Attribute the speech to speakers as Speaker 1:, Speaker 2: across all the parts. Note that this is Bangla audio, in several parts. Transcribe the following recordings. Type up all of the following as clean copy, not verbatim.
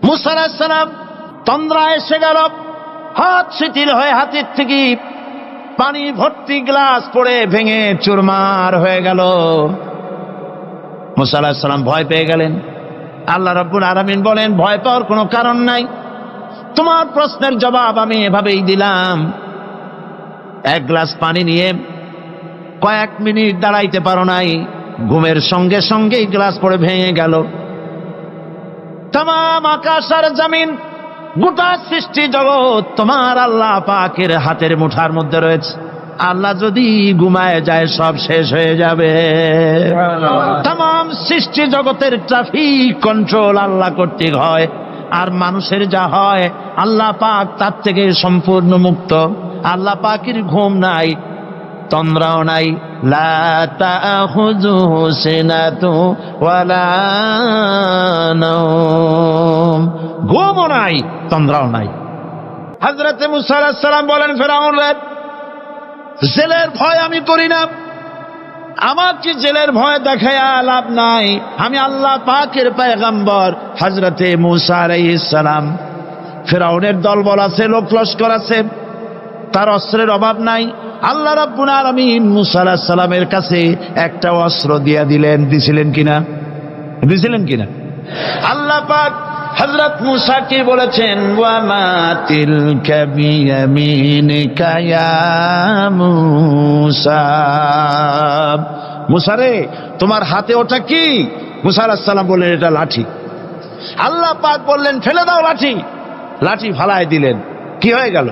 Speaker 1: মুসা আলাইহিস সালাম তন্দ্রা এসে গেল, হাত শিথিল হয়ে হাতের থেকে পানি ভর্তি গ্লাস পড়ে ভেঙে চুরমার হয়ে গেল। মুসা আলাইহিস সালাম ভয় পেয়ে গেলেন। আল্লাহ রাব্বুল আলামিন বলেন, ভয় পাওয়ার কোনো কারণ নাই, তোমার প্রশ্নের জবাব আমি এভাবেই দিলাম। এক গ্লাস পানি নিয়ে কয়েক মিনিট দাঁড়াইতে পারো নাই, ঘুমের সঙ্গে সঙ্গেই গ্লাস পড়ে ভেঙে গেল। তামাম আকাশ আর জমিন, গোটা সৃষ্টি জগৎ তোমার আল্লাহ পাকের হাতের মুঠার মধ্যে রয়েছে। আল্লাহ যদি ঘুমায় যায় সব শেষ হয়ে যাবে। তামাম সৃষ্টি জগতের ট্রাফিক কন্ট্রোল আল্লাহ কর্তৃক হয়, আর মানুষের যা হয় আল্লাহ পাক তার থেকে সম্পূর্ণ মুক্ত। আল্লাহ পাকের ঘুম নাই, তন্দ্রাও নাই। লা তাখুযুহু সিনাতু ওয়ালা নাওম, ঘুমও নাই, তন্দ্রাও নাই। হযরত মুসা আলাইহিস সালাম বলেন, ফেরাউন রে, জেলের ভয় আমি করি না, আমাকে জেলের ভয় দেখায়া লাভ নাই। আমি আল্লাহ পাকের পয়গম্বর হযরত মুসা আলাইহিস সালাম। ফেরাউনের দলবল আছে, লোক লস্কর আছে, তার অস্ত্রের অভাব নাই। আল্লাহ রাব্বুল আলামিন মুসা আলাইহিস সালামের কাছে একটা অস্ত্র দিয়া দিলেন। দিছিলেন কিনা? আল্লাহ পাক হযরত মুসাকে বলেছেন, ওয়া মা তিলকা বিয়ামিনিকা ইয়া মুসা, মুসা রে তোমার হাতে ওটা কি? মুসা আলাইহিস সালাম বললেন, এটা লাঠি। আল্লাহ পাক বললেন, ফেলে দাও লাঠি। লাঠি ফালায় দিলেন, কি হয়ে গেল?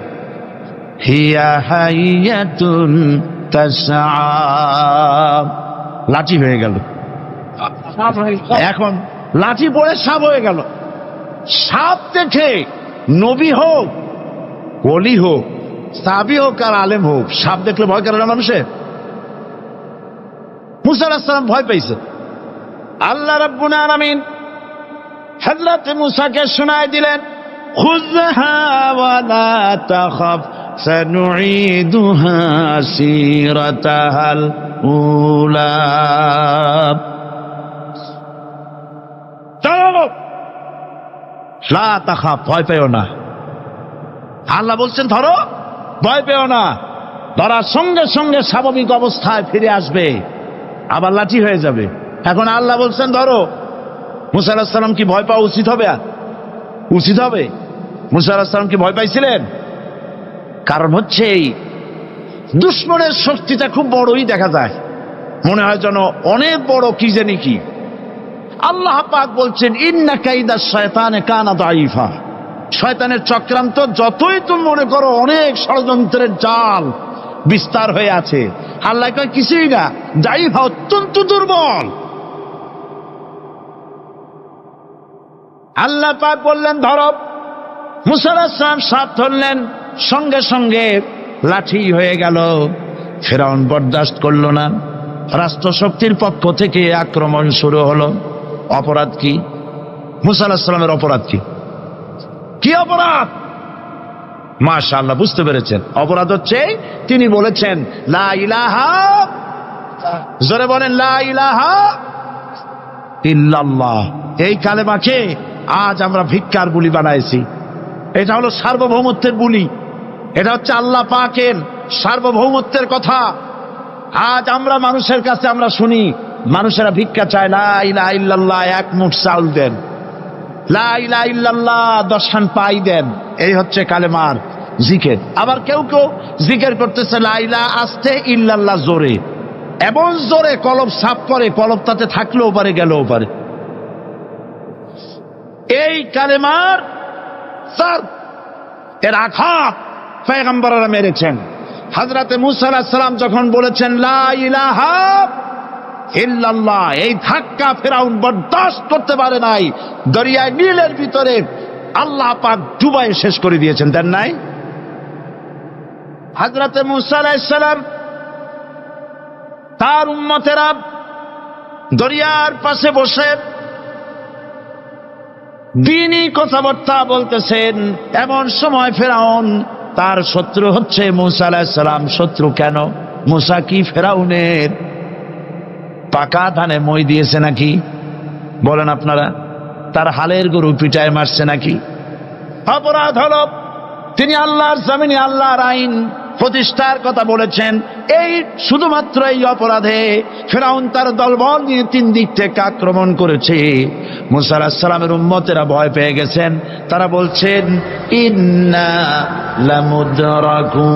Speaker 1: হিয়া হাইয়াতুন তাসআ, লাঠি হয়ে গেল। এখন লাঠি পড়ে সাপ হয়ে গেল। সাপ দেখে নবী হোক, ওলি হোক, সাহাবী হোক আর আলেম হোক, সাপ দেখলে ভয় করে না মানুষের? মুসা আলাইহিস সালাম ভয় পাইছে। আল্লাহ রাব্বুল আলামিন হযরত মুসাকে শোনায় দিলেন, খুযহা ওয়া লা তাখাফ সানুঈদুহা সিরাতাহাল উলা, লা তাখাফ, ভয় পেও না। আল্লাহ বলছেন ধরো, ভয় পেও না। ধরার সঙ্গে সঙ্গে স্বাভাবিক অবস্থায় ফিরে আসবে, আবার লাঠি হয়ে যাবে। এখন আল্লাহ বলছেন ধরো। মুসা আলাইহিস সালাম কি ভয় পাওয়া উচিত হবে? উচিত হবে? মুসা আলাইহিস সালাম কি ভয় পাইছিলেন? কারণ হচ্ছে এই দুশমনের শক্তিটা খুব বড়ই দেখা যায়, মনে হয় যেন অনেক বড়, কি জানি কি। আল্লাহ পাক বলছেন, ইন্না কাইদা শায়তানে কানা দাঈফা, শয়তানের চক্রান্ত যতই তুমি মনে করো অনেক ষড়যন্ত্রের জাল বিস্তার হয়ে আছে, আল্লাহ কয় কিছুই না, দাঈফা, অত্যন্ত দুর্বল। আল্লাহ পাক বললেন ধরো। মুসা আলাইহিস সালাম সাপ ধরলেন, সঙ্গে সঙ্গে লাঠি হয়ে গেল। ফেরাউন বরদাস্ত করল না, রাষ্ট্রশক্তির পক্ষ থেকে আক্রমণ শুরু হলো। অপরাধ কি? মুসা আলাইহিস সালামের অপরাধ কি? কি অপরাধ? মাশাআল্লাহ, বুঝতে পেরেছেন। অপরাধ হচ্ছে তিনি বলেছেন লা ইলাহা, জোরে বলেন লা ইলাহা ইল্লাল্লাহ। এই কালেমাকে আজ আমরা ভিক্ষার বুলি বানাইছি। এটা হলো সার্বভৌমত্বের বুলি, এটা হচ্ছে আল্লাহ পাকের সার্বভৌমত্বের কথা। আজ আমরা মানুষের কাছে আমরা শুনি, মানুষেরা ভিক্ষা চায়, লা ইলাহা ইল্লাল্লাহ, এক মুঠ চাউল দেন, লা ইলাহা ইল্লাল্লাহ 10 খান পাই দেন। এই হচ্ছে কালেমার জিকির। আবার কেউ কেউ জিকির করতেছে লা ইলাহা আস্তে, ইল্লাল্লাহ জোরে, এমন জোরে কলব সাফ করে, কলব তাতে থাকলেও পারে, গেলেও পারে। এই কালেমার এর আঘাত পয়গম্বররা মেরেছেন। হযরত মুসা আলাইহিস সালাম যখন বলেছেন লা ইলাহা ইল্লাল্লাহ, এই ধাক্কা ফেরাউন বরদাস্ত করতে পারে নাই। দরিয়ায় নীলের ভিতরে আল্লাহ পাক ডুবাই শেষ করে দিয়েছেন, দেন নাই? হযরত মুসা আলাইহিস সালাম তার উম্মতেরা দরিয়ার পাশে বসে দ্বীনি কথাবার্তা বলতেছেন। এমন সময় ফেরাউন, তার শত্রু হচ্ছে মুসা আলাইহিস সালাম। শত্রু কেন? মুসা কি ফেরাউনের পাকা ধানে মই দিয়েছে নাকি? বলেন আপনারা। তার হালের গরু পিটায় মারছে নাকি? অপরাধ হলো তিনি আল্লাহর জমিনে আল্লাহর আইন প্রতিষ্ঠার কথা বলেছেন। এই শুধুমাত্র এই অপরাধে ফিরআউন তার দলবল নিয়ে 3 দিক থেকে আক্রমণ করেছে। মুসা আলাইহিস সালামের উম্মতেরা ভয় পেয়ে গেছেন। তারা বলছেন ইন্না লামুদরাকুন,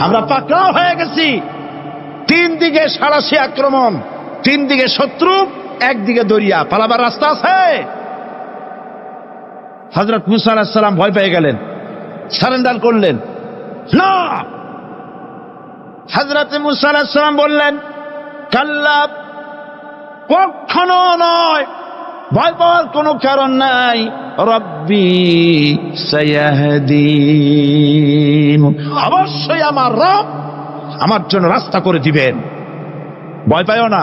Speaker 1: আমরা পাকড়াও হয়ে গেছি। 3 দিকে সাড়াশি আক্রমণ, 3 দিকে শত্রু, একদিকে দরিয়া, পালাবার রাস্তা আছে? হযরত মুসা আলাইহিস সালাম ভয় পেয়ে গেলেন, সারেন্ডার করলেন না। হযরত মুসা আলাইহিস সালাম বললেন কাল্লা, কখনো নয়, ভয় পাওয়ার কোনো কারণ নাই। রব্বি সায়াহদিন, অবশ্যই আমার রব আমার জন্য রাস্তা করে দিবেন। ভয় পাইও না,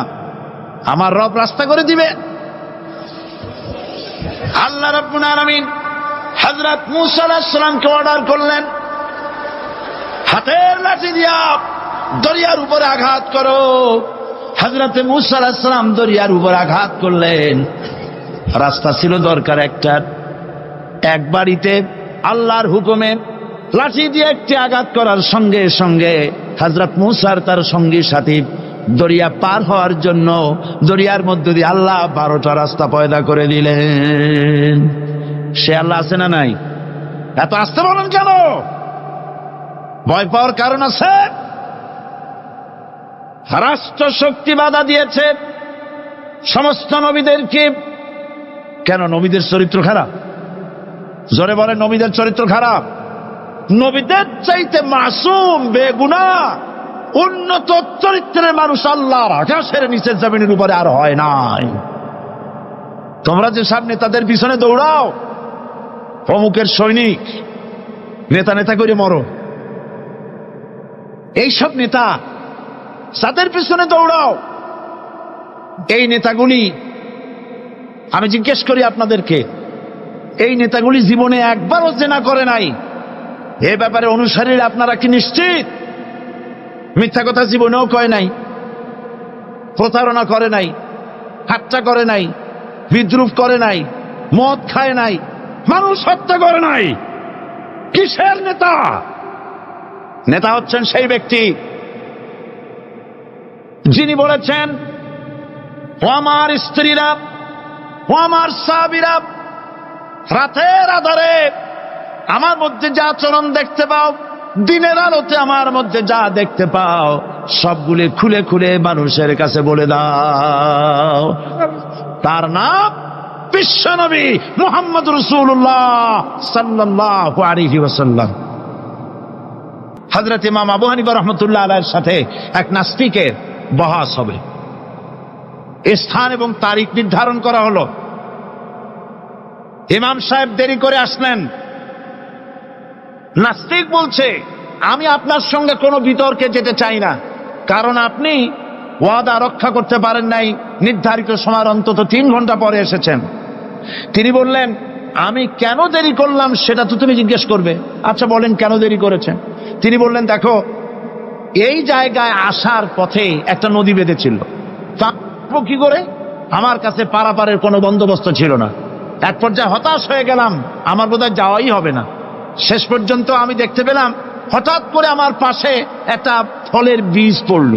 Speaker 1: আমার রব রাস্তা করে দিবেন। আল্লাহ রাব্বুল আলামিন হযরত মুসা আলাইহিস সালামকে অর্ডার করলেন, হাতের লাঠি দিয়া দরিয়ার উপরে আঘাত করো। হযরত মুসা আলাইহিস সালাম দরিয়ার উপর আঘাত করলেন। রাস্তা ছিল দরকার একটা, এক বাড়িতে আল্লাহর হুকুমে লাঠি দিয়ে একটি আঘাত করার সঙ্গে সঙ্গে হযরত মুসার তার সঙ্গী সাথী দরিয়া পার হওয়ার জন্য দরিয়ার মধ্যে দিয়ে আল্লাহ 12টা রাস্তা পয়দা করে দিলেন। সে আল্লাহ আছে না নাই? এত আসতে বলেন কেন? ভয় পাওয়ার কারণ আছে। রাষ্ট্র শক্তি বাধা দিয়েছে সমস্ত নবীদেরকে। কেন? নবীদের চরিত্র খারাপ? জোরে বলেন, নবীদের চরিত্র খারাপ? নবীদের চাইতে মাসুম বেগুনাহ উন্নত চরিত্রের মানুষ আল্লাহর আকাশের নিচের জমিনের উপরে আর হয় নাই। তোমরা যে সব নেতাদের পিছনে দৌড়াও, অমুকের সৈনিক, নেতা নেতা করে মরো, এইসব নেতা যাদের পিছনে দৌড়াও, এই নেতাগুলি, আমি জিজ্ঞেস করি আপনাদেরকে, এই নেতাগুলি জীবনে একবারও জেনা করে নাই? এ ব্যাপারে অনুসারীরা আপনারা কি নিশ্চিত? মিথ্যা কথা জীবনেও কয় নাই, প্রতারণা করে নাই, ঠাট্টা করে নাই, বিদ্রুপ করে নাই, মদ খায় নাই, মানুষ হত্যা করে নাই। কিসের নেতা? নেতা হচ্ছেন সেই ব্যক্তি যিনি বলেছেন, ও আমার স্ত্রীরা, ও আমার সাহাবীরা, রাতের আধারে আমার মধ্যে যা আচরণ দেখতে পাও, দিনের আলোতে আমার মধ্যে যা দেখতে পাও, সবগুলি খুলে খুলে মানুষের কাছে বলে দাও। তার নাম বিশ্বনবী মুহাম্মদ রাসূলুল্লাহ সাল্লাল্লাহু আলাইহি ওয়াসাল্লাম। হযরত ইমাম আবু হানিফা রাহমাতুল্লাহ আলাইহির সাথে এক নাস্তিকের বহাস হবে। স্থান এবং তারিখ নির্ধারণ করা হলো। ইমাম সাহেব দেরি করে আসলেন। নাস্তিক বলছে, আমি আপনার সঙ্গে কোনো বিতর্কে যেতে চাই না, কারণ আপনি ওয়াদা রক্ষা করতে পারেন নাই। নির্ধারিত সময়ের অন্তত 3 ঘন্টা পরে এসেছেন। তিনি বললেন, আমি কেন দেরি করলাম সেটা তো তুমি জিজ্ঞেস করবে। আচ্ছা বলেন কেন দেরি করেছেন? তিনি বললেন, দেখো, এই জায়গায় আসার পথে একটা নদী বেঁধেছিল, তা কি করে? আমার কাছে পারাপারের কোনো বন্দোবস্ত ছিল না। এক পর্যায়ে হতাশ হয়ে গেলাম, আমার বোধহয় যাওয়াই হবে না। শেষ পর্যন্ত আমি দেখতে পেলাম হঠাৎ করে আমার পাশে একটা ফলের বীজ পড়ল,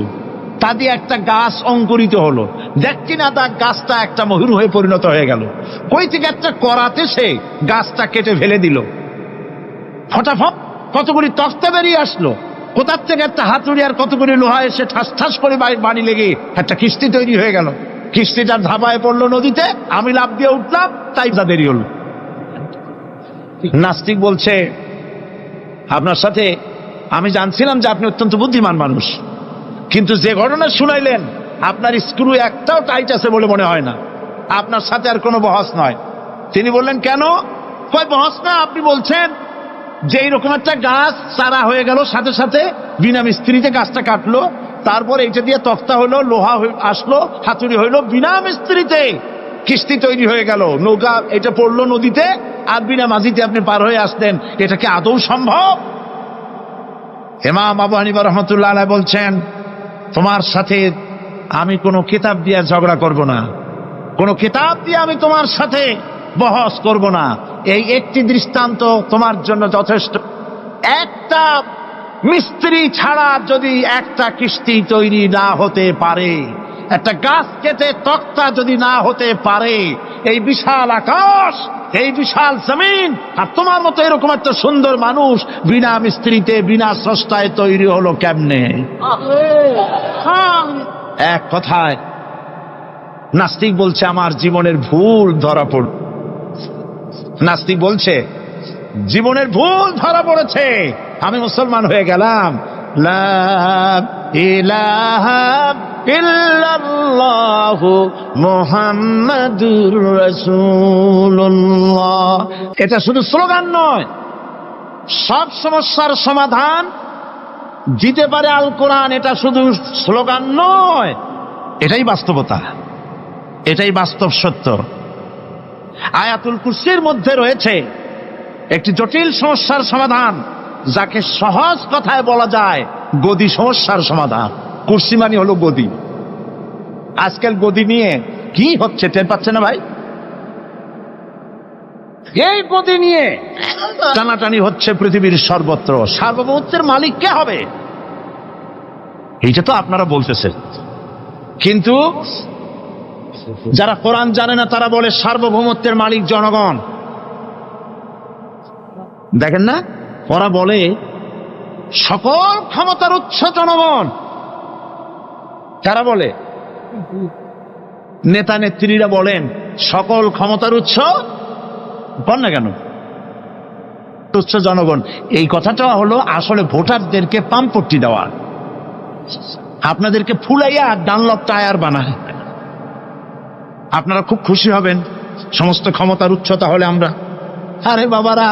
Speaker 1: তা দিয়ে একটা গাছ অঙ্কুরিত হলো। দেখছি না তার গাছটা একটা ময়ূর হয়ে পরিণত হয়ে গেল। কই থেকে একটা করাতে সে গাছটা কেটে ফেলে দিল। ফটাফট কতগুলি তক্তা বেরিয়ে আসলো, কোথার থেকে একটা হাতুড়ি আর কতগুলি লোহা এসে ঠাস ঠাস করে বাড়ি লেগে একটা কিস্তি তৈরি হয়ে গেল। কিস্তিটার ধাপায় পড়লো নদীতে, আমি লাফ দিয়ে উঠলাম, তাই যা দেরি হলো। নাস্তিক বলছে, আপনার সাথে আমি জানছিলাম যে আপনি অত্যন্ত বুদ্ধিমান মানুষ, কিন্তু যে ঘটনা শুনাইলেন আপনার স্ক্রু একটাও টাইট আছে বলে মনে হয় না। আপনার সাথে আর কোনো বহস নয়। তিনি বললেন, কেন? কয় বহস না, আপনি বলছেন যে এইরকম একটা গাছ চারা হয়ে গেল, সাথে সাথে বিনা মিস্ত্রিতে গাছটা কাটলো, তারপর এটা দিয়ে তক্তা হলো, লোহা আসলো, হাতুড়ি হইলো, বিনা মিস্ত্রিতে কিস্তি তৈরি হয়ে গেল, নৌকা এটা পড়লো নদীতে, আর বিনা মাঝিতে আপনি পার হয়ে আসতেন। এটা কি আদৌ সম্ভব? ইমাম আবু হানিফা রাহমাতুল্লাহ আলাইহি বলছেন, তোমার সাথে আমি কোনো কিতাব দিয়ে ঝগড়া করব না, কোন কিতাব দিয়ে আমি তোমার সাথে বহস করব না। এই একটি দৃষ্টান্ত তোমার জন্য যথেষ্ট। একটা মিস্ত্রি ছাড়া যদি একটা কিস্তি তৈরি না হতে পারে, একটা গাছ কেটে তক্তা যদি না হতে পারে, এই বিশাল আকাশ, এই বিশাল জমিন, আর তোমার মতো এরকম একটা সুন্দর মানুষ বিনা মিস্ত্রিতে বিনা স্রষ্টায় তৈরি হলো কেমনে? এক কথায় নাস্তিক বলছে আমার জীবনের ভুল ধরা পড়ল। নাস্তিক বলছে জীবনের ভুল ধরা পড়েছে, আমি মুসলমান হয়ে গেলাম। লা ইলাহা ইল্লাল্লাহু মুহাম্মাদুর রাসূলুল্লাহ। এটা শুধু স্লোগান নয়, সব সমস্যার সমাধান দিতে পারে আল কোরআন। এটা শুধু স্লোগান নয়, এটাই বাস্তবতা, এটাই বাস্তব সত্য। আয়াতুল কুরসির মধ্যে রয়েছে একটি জটিল সমস্যার সমাধান, যাকে সহজ কথায় বলা যায় গদি সমস্যার সমাধান। কুরসি মানে হলো গদি। আজকাল গদি নিয়ে কি হচ্ছে টের পাচ্ছে না ভাই? এই গদি নিয়ে টানাটানি হচ্ছে পৃথিবীর সর্বত্র। সার্বভৌমত্বের মালিক কে হবে? এইটা তো আপনারা বলতেছেন, কিন্তু যারা কোরআন জানে না তারা বলে সার্বভৌমত্বের মালিক জনগণ। দেখেন না, ওরা বলে সকল ক্ষমতার উৎস জনগণ। তারা বলে, নেতা নেত্রীরা বলেন সকল ক্ষমতার উৎস, বল না কেন উৎস জনগণ। এই কথাটা হলো আসলে ভোটারদেরকে পাম্পট্টি দেওয়া, আপনাদেরকে ফুলাইয়া ডানলপ টায়ার বানায়। আপনারা খুব খুশি হবেন সমস্ত ক্ষমতার উৎস তাহলে আমরা। আরে বাবারা,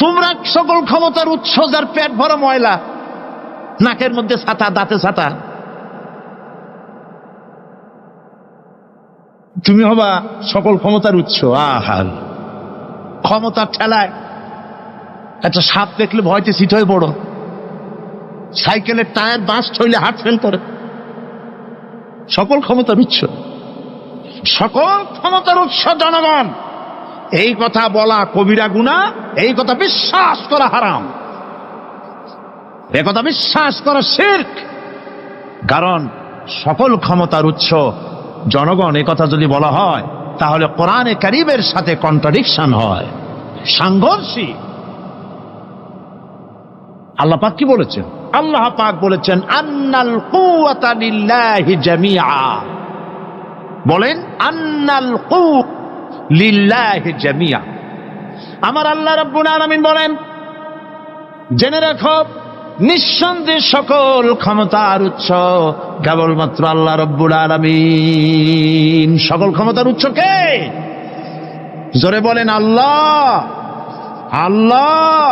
Speaker 1: তোমরা সকল ক্ষমতার উৎস, যার পেট ভরা ময়লা, নাকের মধ্যে ছাতা, দাঁতে ছাতা, তুমি হবা সকল ক্ষমতার উৎস। আহার ক্ষমতার ঠেলায় একটা সাপ দেখলে ভয়তে সিট হয়ে পড়ো, সাইকেলের টায়ার বাস হইলে হার্ট ফেল করে। সকল ক্ষমতার উৎস, সকল ক্ষমতার উৎস জনগণ, এই কথা বলা কবিরা গুনাহ, এই কথা বিশ্বাস করা হারাম, এই কথা বিশ্বাস করা শিরক। কারণ সকল ক্ষমতার উৎস জনগণ এই কথা যদি বলা হয় তাহলে কোরআনে কারীমের সাথে কন্ট্রাডিকশন হয়, সাংঘর্ষিক। আল্লাহ পাক কি বলেছেন? আল্লাহ পাক বলেছেন আন্নাল কুওয়াতা লিল্লাহি জামিআ। বলেন আন্নাল কুওয়া লিল্লাহি জামিআ। আমার আল্লাহ রাব্বুল আলামিন বলেন, জেনে রাখো নিঃসন্দেহে সকল ক্ষমতার উৎস কেবলমাত্র আল্লাহ রাব্বুল আলামিন। সকল ক্ষমতার উৎস কে? জোরে বলেন আল্লাহ, আল্লাহ,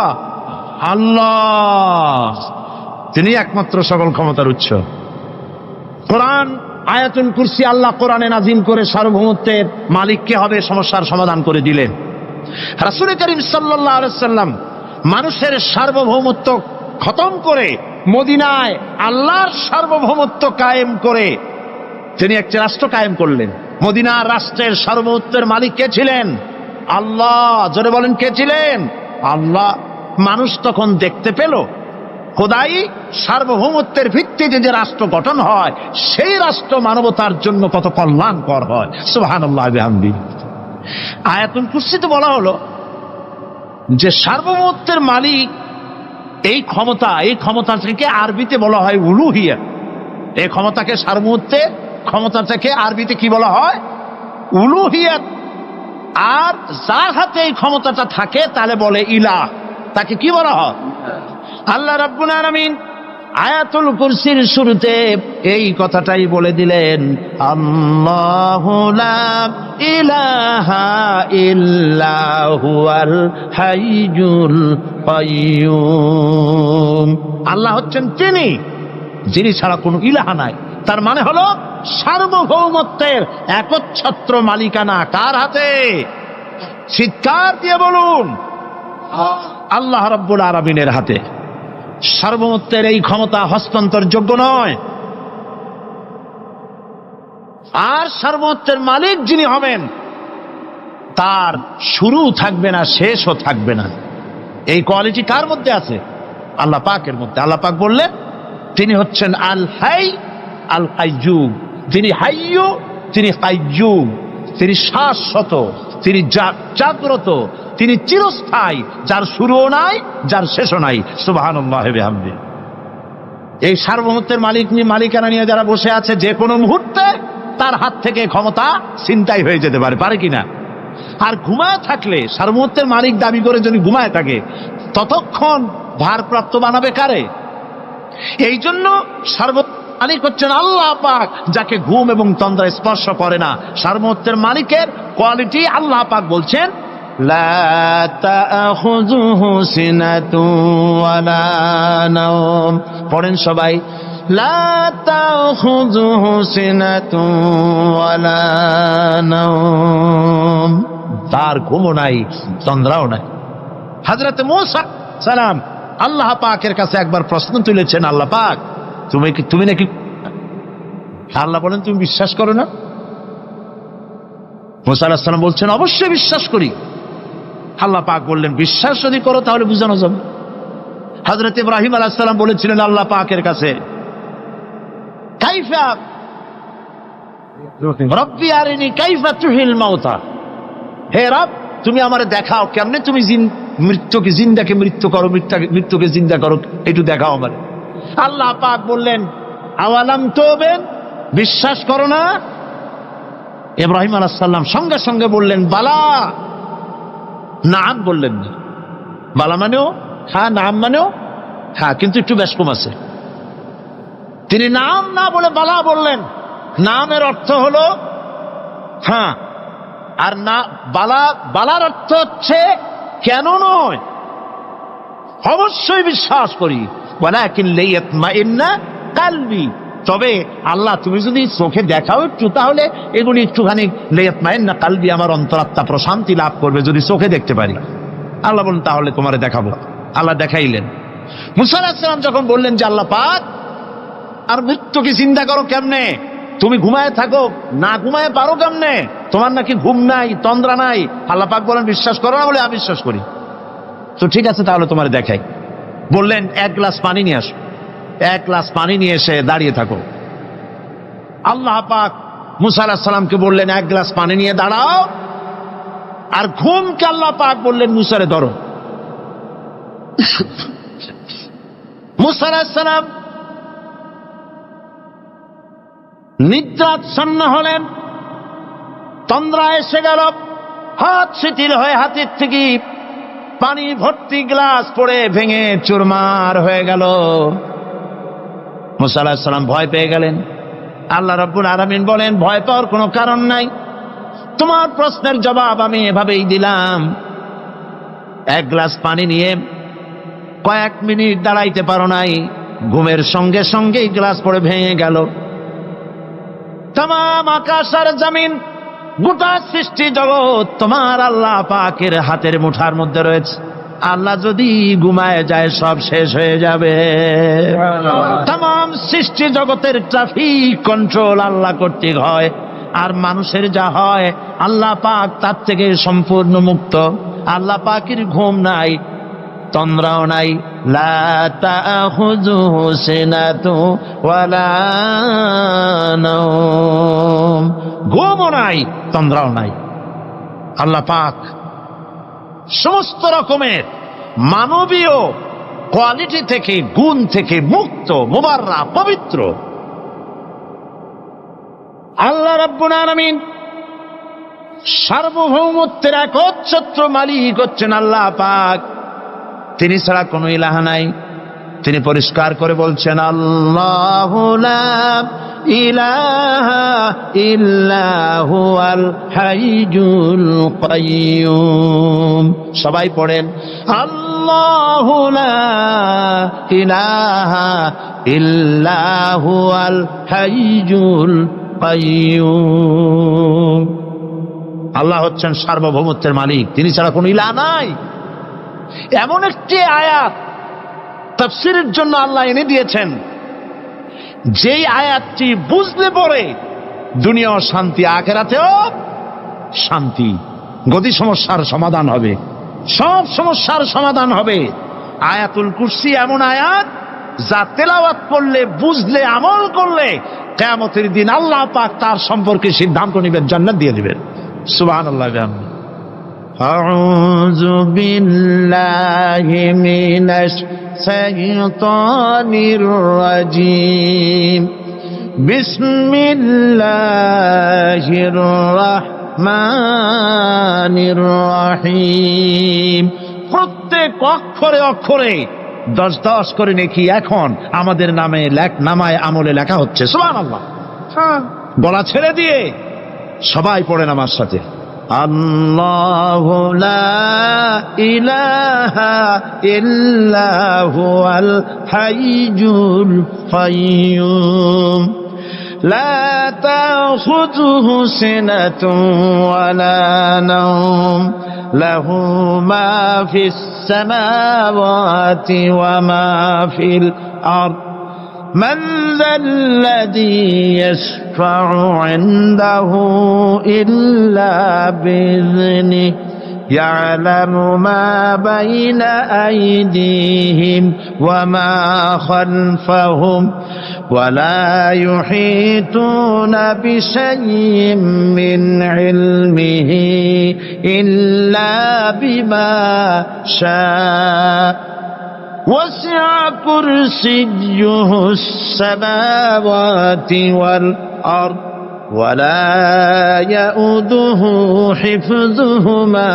Speaker 1: আল্লাহ। তিনি একমাত্র সকল ক্ষমতার উৎস। কোরআন আয়াতুল কুরসি আল্লাহ কোরআনে নাজিম করে সার্বভৌমত্বের মালিক কে হবে সমস্যার সমাধান করে দিলেন। রাসূল করিম সাল্লাল্লাহু আলাইহি ওয়াসাল্লাম মানুষের সার্বভৌমত্ব খতম করে মদিনায় আল্লাহর সার্বভৌমত্ব কায়েম করে তিনি একটি রাষ্ট্র কায়েম করলেন। মদিনার রাষ্ট্রের সার্বভৌমত্বের মালিক কে ছিলেন? আল্লাহ। জোরে বলেন কে ছিলেন? আল্লাহ। মানুষ তখন দেখতে পেল খোদাই সার্বভৌমত্বের ভিত্তিতে যে রাষ্ট্র গঠন হয় সেই রাষ্ট্র মানবতার জন্য কত কল্যাণকর হয়। সুবহানাল্লাহ বিহামদিহি। আয়াতুল কুরসিতে বলা হলো যে সার্বভৌমত্বের মালিক এই ক্ষমতা থেকে আরবিতে বলা হয় উলুহিয়া। এই ক্ষমতাকে সার্বভৌমত্বের ক্ষমতা থেকে আরবিতে কি বলা হয়? উলুহিয়াত। আর যার হাতে এই ক্ষমতাটা থাকে তাহলে বলে ইলাহ, তাকে কি বলা হয়? আল্লাহ রাব্বুল আলামিন আয়াতুল কুরসির শুরুতে এই কথাটাই বলে দিলেন, আল্লাহু লা ইলাহা ইল্লা হুয়াল হাইয়ুল কাইয়্যুম। আল্লাহ হচ্ছেন তিনি যিনি ছাড়া কোনো ইলাহা নাই। তার মানে হলো সার্বভৌমত্বের একচ্ছত্র মালিকানা কার হাতে? চিৎকার দিয়ে বলুন, আল্লাহ রাব্বুল আলামিনের হাতে। সার্বভৌমত্বের এই ক্ষমতা হস্তান্তরযোগ্য নয়। আর সার্বভৌমত্বের মালিক যিনি হবেন তার শুরু থাকবে না, শেষও থাকবে না। এই কোয়ালিটি কার মধ্যে আছে? আল্লাহ পাকের মধ্যে। আল্লাহ পাক বললেন তিনি হচ্ছেন আল হাই আল কাইয়ুম। তিনি হাইয়্যু, তিনি কাইয়ুম, তিনি শাশ্বত, তিনি জাগ্রত, তিনি চিরস্থায়ী, যার শুরুও নাই, যার শেষও নাই। সুবহানাল্লাহি ওয়া বিহামদিহি। এই সার্বভৌমত্বের মালিকানা নিয়ে যারা বসে আছে, যে কোনো মুহূর্তে তার হাত থেকে ক্ষমতা ছিনতাই হয়ে যেতে পারে, পারে কিনা? আর ঘুমায় থাকলে, সার্বভৌমত্বের মালিক দাবি করে যদি ঘুমায় থাকে, ততক্ষণ ভারপ্রাপ্ত বানাবে কারে? এই জন্য সার্বভৌমত্বের মালিক হচ্ছেন আল্লাহ পাক, যাকে ঘুম এবং তন্দ্রা স্পর্শ করে না। সার্বভৌমত্বের মালিকের কোয়ালিটি আল্লাহ পাক বলছেন লা তাখুযুহু সিনাতুন ওয়ালা নাওম। পড়েন সবাই, লা তাখুযুহু সিনাতুন ওয়ালা নাওম। তার ঘুমও নাই, তন্দ্রাও নাই। হযরত মূসা সালাম আল্লাহ পাকের কাছে একবার প্রশ্ন তুলেছেন, আল্লাহ পাক তুমি নাকি? আল্লাহ বলেন তুমি বিশ্বাস করো না? মূসা আলাইহিস সালাম বলছেন অবশ্যই বিশ্বাস করি। আল্লাহ পাক বললেন বিশ্বাস যদি করো তাহলে বুঝানো যাবে। হযরত ইব্রাহিম আলাইহিস সালাম বলেছিলেন আল্লাহ পাকের কাছে, কাইফা রব্বি আরিনি কাইফা তুহিল মাউতা, হে রব তুমি আমারে দেখাও কেমনে তুমি মৃত্যুকে জিন্দাকে মৃত্যু করো, মৃত্যুকে জিন্দা করো, একটু দেখাও আমারে। আল্লাহ পাক বললেন আওয়ালাম তুমিন, বিশ্বাস করো না? ইব্রাহিম আলাইহিস সালাম সঙ্গে সঙ্গে বললেন বালা। নাম বললেন না, বালা মানেও হ্যাঁ, নাম মানেও হ্যাঁ, কিন্তু একটু বেশ কম আছে। তিনি নাম না বলে বালা বললেন। নামের অর্থ হলো হ্যাঁ, আর না বালার অর্থ হচ্ছে কেন নয়, অবশ্যই বিশ্বাস করি। ওয়ালাকিন লিয়াতমাইন্না কালবি, তবে আল্লাহ তুমি যদি চোখে দেখাও একটু, তাহলে এগুলি একটুখানি লিয়াতমাইন্না কালবি, আমার অন্তরাত্মা প্রশান্তি লাভ করবে যদি চোখে দেখতে পারি। আল্লাহ বলেন তাহলে তোমারে দেখাবো। আল্লাহ দেখাইলেন। মুসা আলাইহিস সালাম যখন বললেন যে আল্লাহ পাক আর মৃত্যুকে চিন্তা করো কেমনে, তুমি ঘুমায় থাকো, না ঘুমায় পারো কেমনে, তোমার নাকি ঘুম নাই, তন্দ্রা নাই। আল্লাহ পাক বলেন বিশ্বাস করো না? বলে আমি বিশ্বাস করি। তো ঠিক আছে তাহলে তোমার দেখাই। বললেন এক গ্লাস পানি নিয়ে আসো। এক গ্লাস পানি নিয়ে এসে দাঁড়িয়ে থাকো। আল্লাহ পাক মুসা আলাইহিস সালামকে বললেন এক গ্লাস পানি নিয়ে দাঁড়াও, আর ঘুমকে আল্লাহ পাক বললেন মুসারে ধরো। মুসা আলাইহিস সালাম নিদ্রাচ্ছন্ন হলেন, তন্দ্রা এসে গেল, হাত শিথিল হয়ে হাতের থেকে পানি ভর্তি গ্লাস পড়ে ভেঙে চুরমার হয়ে গেল। মুসা আলাইহিস সালাম ভয় পেয়ে গেলেন। আল্লাহ রাব্বুল আলামিন বলেন ভয় পাওয়ার কোনো কারণ নাই, তোমার প্রশ্নের জবাব আমি এভাবেই দিলাম। এক গ্লাস পানি নিয়ে কয়েক মিনিট দাঁড়াইতে পারো নাই, ঘুমের সঙ্গে সঙ্গেই গ্লাস পড়ে ভেঙে গেল। तमाम आकाश और जमीन গোটা সৃষ্টি জগৎ তোমার আল্লাহ পাকের হাতের মুঠার মধ্যে রয়েছে। আল্লাহ যদি ঘুমায় যায় সব শেষ হয়ে যাবে। तमाम সৃষ্টি জগতের ট্রাফিক কন্ট্রোল আল্লাহ কর্তৃক হয়, আর মানুষের যা হয় আল্লাহ পাক তার থেকে সম্পূর্ণ মুক্ত। আল্লাহ পাকের ঘুম নাই, তন্দ্রাও নাই। লা তাখুযুহু সিনাতু ওয়ালা নাওম, ঘুমও নাই, তন্দ্রাও নাই। আল্লাহ পাক সমস্ত রকমের মানবীয় কোয়ালিটি থেকে, গুণ থেকে মুক্ত, মুবাররা, পবিত্র। আল্লাহ রাব্বুল আলামিন সার্বভৌমত্বের একচ্ছত্র মালিক হচ্ছেন আল্লাহ পাক। তিনি ছাড়া কোনো ইলাহ নাই। তিনি পরিষ্কার করে বলছেন আল্লাহু লা ইলাহা ইল্লা হুয়াল হাইয়ুল কাইয়ুম। সবাই পড়েন আল্লাহু লা ইলাহা ইল্লা হুয়াল হাইয়ুল কাইয়ুম। আল্লাহ হচ্ছেন সার্বভৌমত্বের মালিক, তিনি ছাড়া কোনো ইলাহ নাই। এমন একটি আয়াত তাফসীরের জন্য আল্লাহ এনে দিয়েছেন, যেই আয়াতটি বুঝলে পরে দুনিয়াও শান্তি, আখিরাতেও শান্তি। গতি সমস্যার সমাধান হবে, সব সমস্যার সমাধান হবে। আয়াতুল কুরসি এমন আয়াত যা তেলাওয়াত করলে, বুঝলে, আমল করলে কিয়ামতের দিন আল্লাহ পাক তার সম্পর্কে সিদ্ধান্ত নেবেন, জান্নাত দিয়ে দিবেন। সুবহানাল্লাহ। আউযু বিল্লাহি মিনাশ শাইতানির রাজীম। বিসমিল্লাহির রাহমানির রাহিম। প্রত্যেক অক্ষরে অক্ষরে 10-10 করে নেকি এখন আমাদের নামায় আমলে লেখা হচ্ছে। সুবহানাল্লাহ। গলা ছেড়ে দিয়ে সবাই পড়েন আমার সাথে, আল্লাহু লা ইলাহা ইল্লা হুয়াল হাইয়ুল কাইয়্যুম লা তাখুযুহু সিনাতুন ওয়ালা নাওম লাহু মা ফিস সামাওয়াতি ওয়া মা ফিল আরদ من ذا الذي يشفع عنده إلا بإذنه يعلم ما بين أيديهم وما خلفهم ولا يحيطون بشيء من علمه إلا بما شاء وسع كرسيه السماوات والأرض ولا يؤوده حفظهما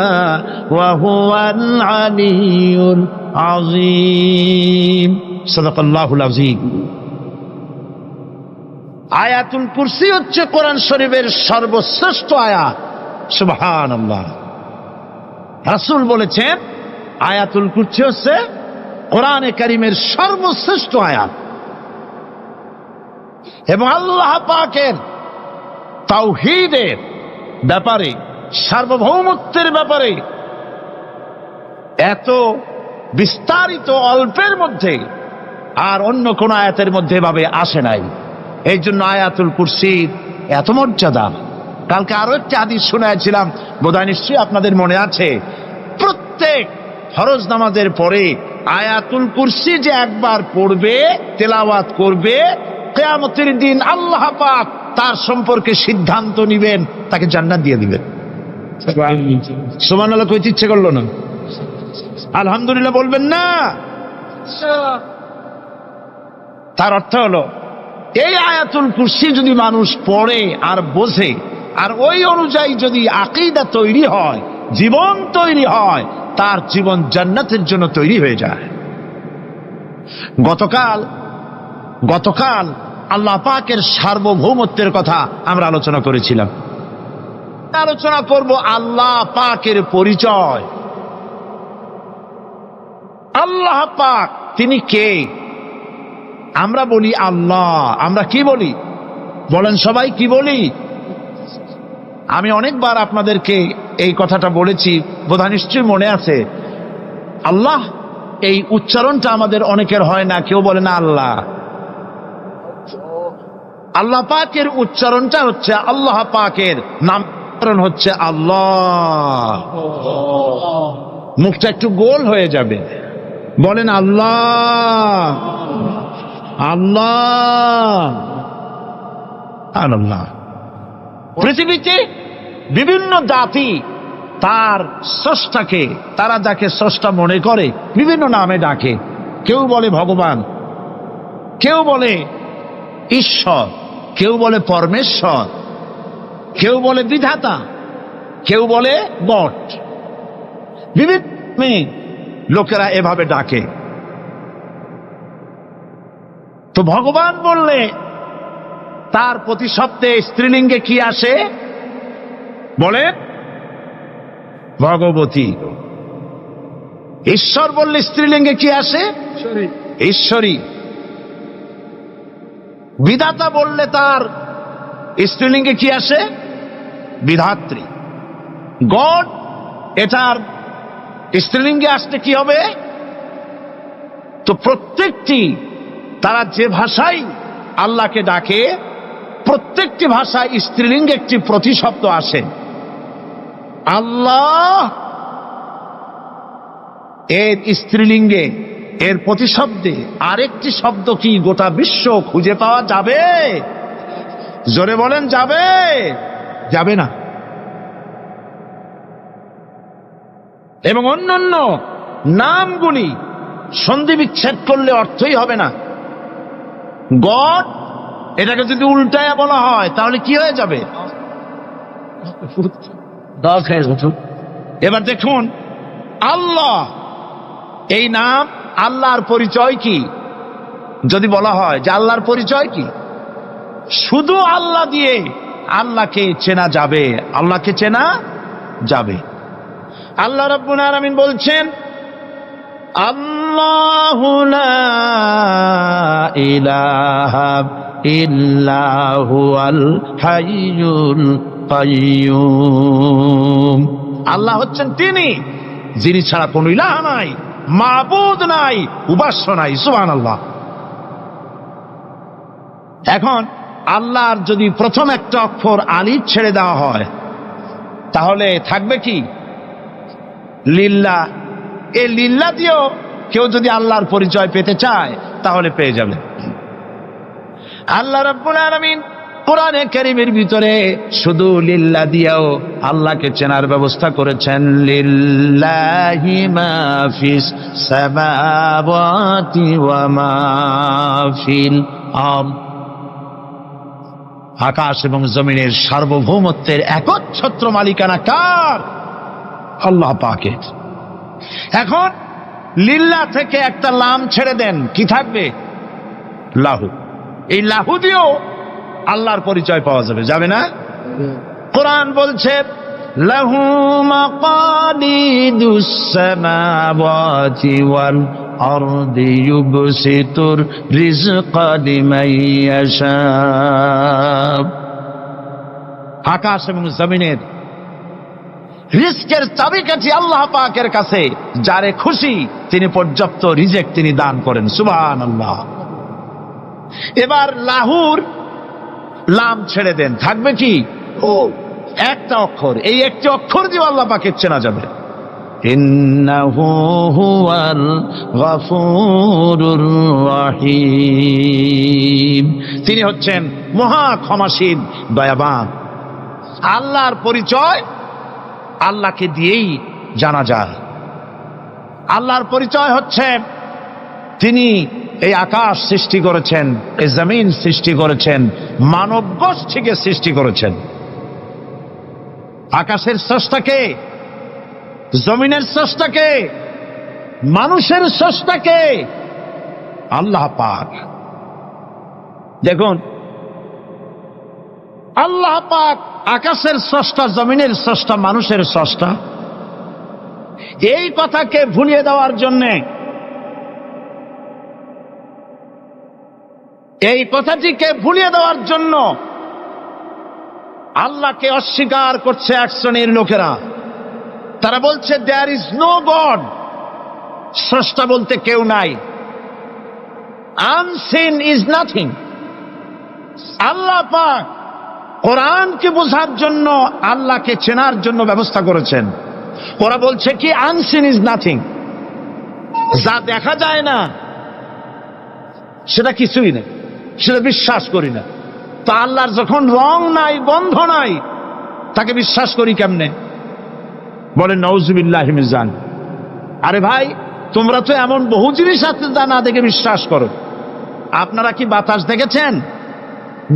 Speaker 1: وهو العلي العظيم صدق الله العظيم। আয়াতুল কুরসি হচ্ছে কোরআন শরীফের সর্বশ্রেষ্ঠ আয়াত। সুবহানাল্লাহ। রাসূল বলেছেন আয়াতুল কুরসি হচ্ছে কোরআনে কারীমের সর্বশ্রেষ্ঠ আয়াত এবং আল্লাহ পাকের তাওহীদের ব্যাপারে, সার্বভৌমত্বের ব্যাপারে এত বিস্তারিত অল্পের মধ্যে আর অন্য কোন আয়াতের মধ্যে ভাবে আসে নাই। এই জন্য আয়াতুল কুরসির এত মর্যাদা। কালকে আরো একটি হাদিস শোনাইছিলাম, বোধহয় নিশ্চয়ই আপনাদের মনে আছে। প্রত্যেক ফরজ নামাজের পরে আয়াতুল কুরসি যে একবার পড়বে, তেলাওয়াত করবে, কিয়ামতের দিন আল্লাহ পাক তার সম্পর্কে সিদ্ধান্ত নেবেন, তাকে জান্নাত দিয়ে দিবেন। সুবহানাল্লাহ কইতে ইচ্ছে করলো না? আলহামদুলিল্লাহ বলবেন না? তার অর্থ হলো এই আয়াতুল কুরসি যদি মানুষ পড়ে আর বোঝে আর ওই অনুযায়ী যদি আকীদা তৈরি হয়, জীবন তৈরি হয়, তার জীবন জান্নাতের জন্য তৈরি হয়ে যায়। গতকাল আল্লাহ পাকের সার্বভৌমত্বের কথা আমরা আলোচনা করেছিলাম। আলোচনা করব আল্লাহ পাকের পরিচয়। আল্লাহ পাক তিনি কে? আমরা বলি আল্লাহ, আমরা কি বলি বলেন সবাই? কি বলি? আমি অনেকবার আপনাদেরকে এই কথাটা বলেছি, বোধহয় নিশ্চয়ই মনে আছে। আল্লাহ এই উচ্চারণটা আমাদের অনেকের হয় না, কেউ বলে না আল্লাহ। আল্লাহ পাকের উচ্চারণটা হচ্ছে, আল্লাহ পাকের নামকরণ হচ্ছে আল্লাহ। মুখটা একটু গোল হয়ে যাবে, বলেন আল্লাহ আল্লাহ আল্লাহ। পৃথিবীতে বিভিন্ন জাতি তার স্রষ্টাকে, তারা যাকে স্রষ্টা মনে করে বিভিন্ন নামে ডাকে। কেউ বলে ভগবান, কেউ বলে ঈশ্বর, কেউ বলে পরমেশ্বর, কেউ বলে বিধাতা, কেউ বলে গড। বিভিন্ন লোকেরা এভাবে ডাকে। তো ভগবান বললে তার প্রতিশব্দে স্ত্রীলিঙ্গে কি আসে? বলে ভগবতী। ঈশ্বর বললে স্ত্রীলিঙ্গে কি আসে? ঈশ্বরী। বিধাতা বললে তার স্ত্রীলিঙ্গে কি আসে? বিধাত্রী। গড, এটার স্ত্রীলিঙ্গে আসতে কি হবে? তো প্রত্যেকটি তারা যে ভাষায় আল্লাহকে ডাকে, প্রত্যেকটি ভাষায় স্ত্রীলিঙ্গে একটি প্রতিশব্দ আসে। আল্লাহ এর স্ত্রীলিঙ্গে, এর প্রতিশব্দে আরেকটি শব্দ কি গোটা বিশ্ব খুঁজে পাওয়া যাবে? জোরে বলেন, যাবে? যাবে না। এবং অন্যান্য নামগুলি সন্ধি বিচ্ছেদ করলে অর্থই হবে না। গড, এটাকে যদি উল্টায়া বলা হয় তাহলে কি হয়ে যাবে? এবার দেখুন, আল্লাহ এই নাম, আল্লাহর পরিচয় কি? যদি বলা হয় যে আল্লাহর পরিচয় কি, শুধু আল্লাহ দিয়ে আল্লাহকে চেনা যাবে, আল্লাহকে চেনা যাবে। আল্লাহ রাব্বুল আলামিন বলছেন, আল্লাহু লা ইলাহা ইল্লা হুয়াল হাইয়ুল কাইয়্যুম। আল্লাহ হচ্ছেন তিনি যিনি ছাড়া কোনো ইলাহ নাই, মাবুদ নাই, উপাস্য নাই। সুবহানাল্লাহ। এখন আল্লাহর যদি প্রথম একটা অক্ষর আলিফ ছেড়ে দেওয়া হয় তাহলে থাকবে কি? লিল্লাহ। এই লিল্লাহ দিয়েও কেউ যদি আল্লাহর পরিচয় পেতে চায় তাহলে পেয়ে যাবে। আল্লাহ রাব্বুল আলামিন কোরআনে কারীমের ভিতরে শুধু লিল্লাহ দিয়েও আল্লাহকে চেনার ব্যবস্থা করেছেন। লিল্লাহি মা ফিস সামাওয়াতি ওয়া মা ফিল আরদ। আকাশ এবং জমিনের সার্বভৌমত্বের একচ্ছত্র মালিকানা কার? আল্লাহ পাকের। এখন লিল্লাহ থেকে একটা লাম ছেড়ে দেন, কি থাকবে? লাহু। এই লাহু দিয়েও আল্লাহর পরিচয় পাওয়া যাবে, যাবে না? কোরআন বলছে, লাহু মাকালিদুস সামাওয়াতি ওয়াল আরদি ইউবসিতুর রিজকা লিমান ইয়াশা। আকাশ এবং জমিনের রিজকের চাবিকাঠি আল্লাহ পাকের কাছে, যারে খুশি তিনি পর্যাপ্ত রিজেক তিনি দান করেন। সুবহানাল্লাহ। এবার লাহুর লাম ছেড়ে দেন, থাকবে কি? ও একটা অক্ষর। এই একটি অক্ষর দিয়ে আল্লাহ পাকের চেনা যাবে। ইন্নাহু হুয়াল গফুরুর রহিম। তিনি হচ্ছেন মহা ক্ষমাশীল, দয়াবান। আল্লাহর পরিচয় আল্লাহকে দিয়েই জানা যায়। আল্লাহর পরিচয় হচ্ছে তিনি এই আকাশ সৃষ্টি করেছেন, এই জমিন সৃষ্টি করেছেন, মানব গোষ্ঠীকে সৃষ্টি করেছেন। আকাশের স্রষ্টাকে, জমিনের স্রষ্টাকে, মানুষের স্রষ্টাকে? আল্লাহ পাক। দেখুন, আল্লাহ পাক আকাশের স্রষ্টা, জমিনের স্রষ্টা, মানুষের স্রষ্টা। এই কথাকে ভুলিয়ে দেওয়ার জন্যে, এই কথাটিকে ভুলিয়ে দেওয়ার জন্য আল্লাহকে অস্বীকার করছে এক শ্রেণীর লোকেরা। তারা বলছে দেয়ার ইজ নো গড, স্রষ্টা বলতে কেউ নাই, আনসিন ইজ নাথিং। আল্লাহ পাক কোরআনকে বোঝার জন্য, আল্লাহকে চেনার জন্য ব্যবস্থা করেছেন। ওরা বলছে কি আনসিন ইজ নাথিং, যা দেখা যায় না সেটা কিছুই নেই, সেটা বিশ্বাস করি না। তো আল্লাহর যখন রং নাই, গন্ধ নাই, তাকে বিশ্বাস করি কেমনে? বলে নাউজুবিল্লাহি মিন যালিক। আরে ভাই, তোমরা তো এমন বহু জিনিস আছে যা না দেখে বিশ্বাস করো। আপনারা কি বাতাস দেখেছেন?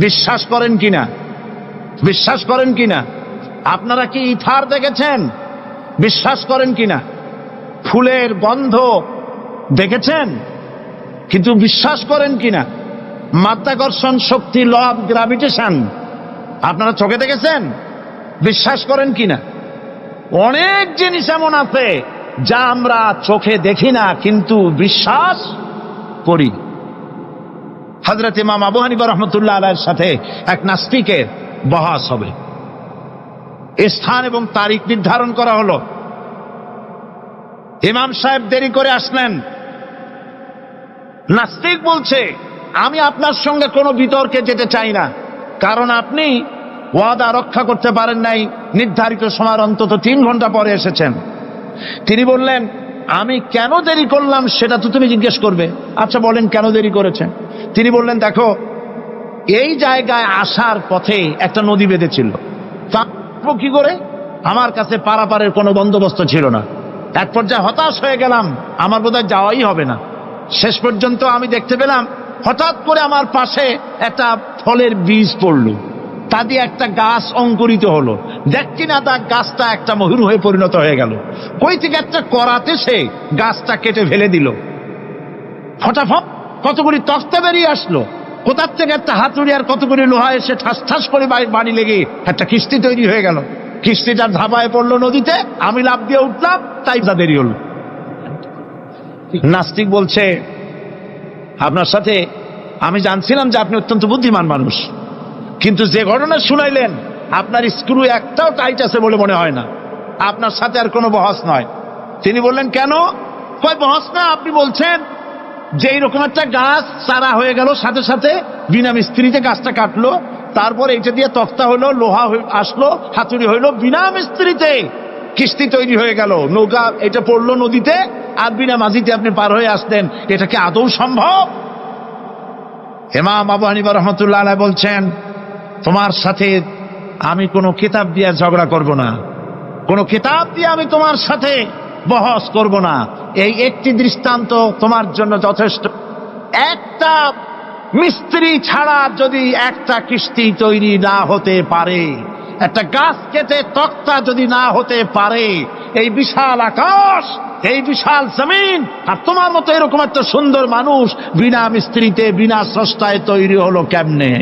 Speaker 1: বিশ্বাস করেন কিনা? বিশ্বাস করেন কিনা? আপনারা কি ইথার দেখেছেন? বিশ্বাস করেন কিনা? ফুলের গন্ধ দেখেছেন কিন্তু বিশ্বাস করেন কিনা? মাধ্যাকর্ষণ শক্তি, ল অফ গ্রাভিটেশন আপনারা চোখে দেখেছেন? বিশ্বাস করেন কিনা? অনেক জিনিস এমন আছে যা আমরা চোখে দেখি না কিন্তু বিশ্বাস করি। হযরত ইমাম আবু হানিফা রাহমাতুল্লাহ আলাইহির সাথে এক নাস্তিকের বহাস হবে। স্থান এবং তারিখ নির্ধারণ করা হলো। ইমাম সাহেব দেরি করে আসলেন। নাস্তিক বলছে, আমি আপনার সঙ্গে কোনো বিতর্কে যেতে চাই না, কারণ আপনি ওয়াদা রক্ষা করতে পারেন নাই, নির্ধারিত সময়ের অন্তত 3 ঘন্টা পরে এসেছেন। তিনি বললেন, আমি কেন দেরি করলাম সেটা তো তুমি জিজ্ঞেস করবে। আচ্ছা বলেন কেন দেরি করেছেন? তিনি বললেন, দেখো এই জায়গায় আসার পথে একটা নদী বেঁধেছিল, তা কি করে? আমার কাছে পারাপারের কোনো বন্দোবস্ত ছিল না। এক পর্যায়ে হতাশ হয়ে গেলাম, আমার বোধহয় যাওয়াই হবে না। শেষ পর্যন্ত আমি দেখতে পেলাম হঠাৎ করে আমার পাশে একটা ফলের বীজ পড়ল, তা দিয়ে একটা গাছ অঙ্কুরিত হলো। দেখছি না তার গাছটা একটা ময়ূর হয়ে পরিণত হয়ে গেল। কই থেকে একটা করাতে সে গাছটা কেটে ফেলে দিল। ফটাফট কতগুলি তক্তা বেরিয়ে আসলো, কোথার থেকে একটা হাতুড়ি আর কতগুলি লোহা এসে ঠাস ঠাস করে বাড়ি লেগে একটা কিস্তি তৈরি হয়ে গেল। কিস্তিটার ধাপায় পড়লো নদীতে, আমি লাফ দিয়ে উঠলাম, তাই যা দেরি হলো। নাস্তিক বলছে, আপনার সাথে আমি জানছিলাম যে আপনি অত্যন্ত বুদ্ধিমান মানুষ, কিন্তু যে ঘটনা শুনাইলেন আপনার স্ক্রু একটাও টাইট আছে বলে মনে হয় না, আপনার সাথে আর কোনো বহস নয়। তিনি বললেন, কেন? কয় বহস না, আপনি বলছেন যে এইরকম একটা গাছ চারা হয়ে গেল, সাথে সাথে বিনা মিস্ত্রিতে গাছটা কাটলো, তারপর এটা দিয়ে তক্তা হলো, লোহা আসলো, হাতুড়ি হইলো, বিনা মিস্ত্রিতে কিস্তি তৈরি হয়ে গেল, নৌকা এটা পড়লো নদীতে, আর বিনা মাঝিতে আপনি পার হয়ে আসতেন। এটা কি আদৌ সম্ভব? ইমাম আবু হানিফা রাহমাতুল্লাহ আলাইহি বলছেন, তোমার সাথে আমি কোনো কিতাব দিয়ে ঝগড়া করব না, কোনো কিতাব দিয়ে আমি তোমার সাথে বহস করব না। এই একটি দৃষ্টান্ত তোমার জন্য যথেষ্ট। একটা মিস্ত্রি ছাড়া যদি একটা কিস্তি তৈরি না হতে পারে, একটা গাছ কেটে তক্তা যদি না হতে পারে, এই বিশাল আকাশ, এই বিশাল জমিন, আর তোমার মতো এরকম একটা সুন্দর মানুষ বিনা মিস্ত্রিতে বিনা স্রষ্টায় তৈরি হলো কেমনে?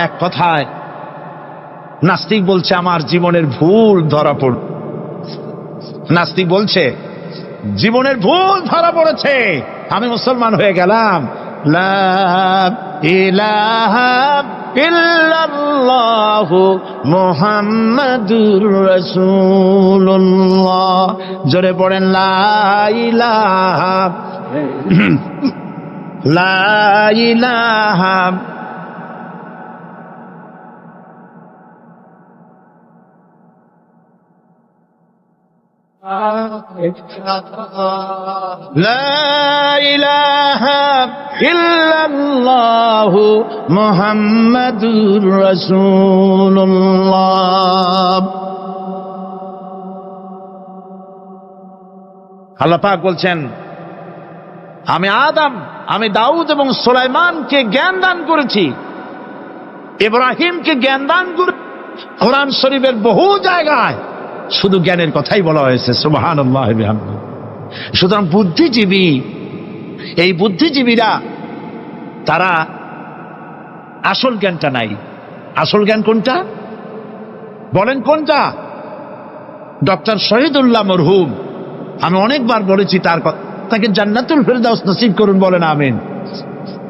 Speaker 1: এক কথায় নাস্তিক বলছে, আমার জীবনের ভুল ধরা পড়ল। নাস্তিক বলছে, জীবনের ভুল ধরা পড়েছে, আমি মুসলমান হয়ে গেলাম। লা ইলাহা ইল্লাল্লাহু মুহাম্মাদুর রাসূলুল্লাহ। জোরে পড়েন, লা ইলাহা লা ইলাহা লা ইলাহা ইল্লাল্লাহু মুহাম্মাদুর রাসূলুল্লাহ। আল্লাহ পাক বলছেন, আমি আদম, আমি দাউদ এবং সুলাইমানকে জ্ঞান দান করেছি, ইব্রাহিমকে জ্ঞান দান করে। কোরআন শরীফের বহু জায়গায় শুধু জ্ঞানের কথাই বলা হয়েছে, সুবহানাল্লাহ বিহামদিহি। সুতরাং বুদ্ধিজীবী, এই বুদ্ধিজীবীরা তারা আসল জ্ঞানটা নাই। আসল জ্ঞান কোনটা বলেন? কোনটা? ডক্টর শহীদুল্লাহ মরহুম, আমি অনেকবার বলেছি তার কথা, তাকে জান্নাতুল ফেরদাউস নসিব করুন, বলেন আমিন।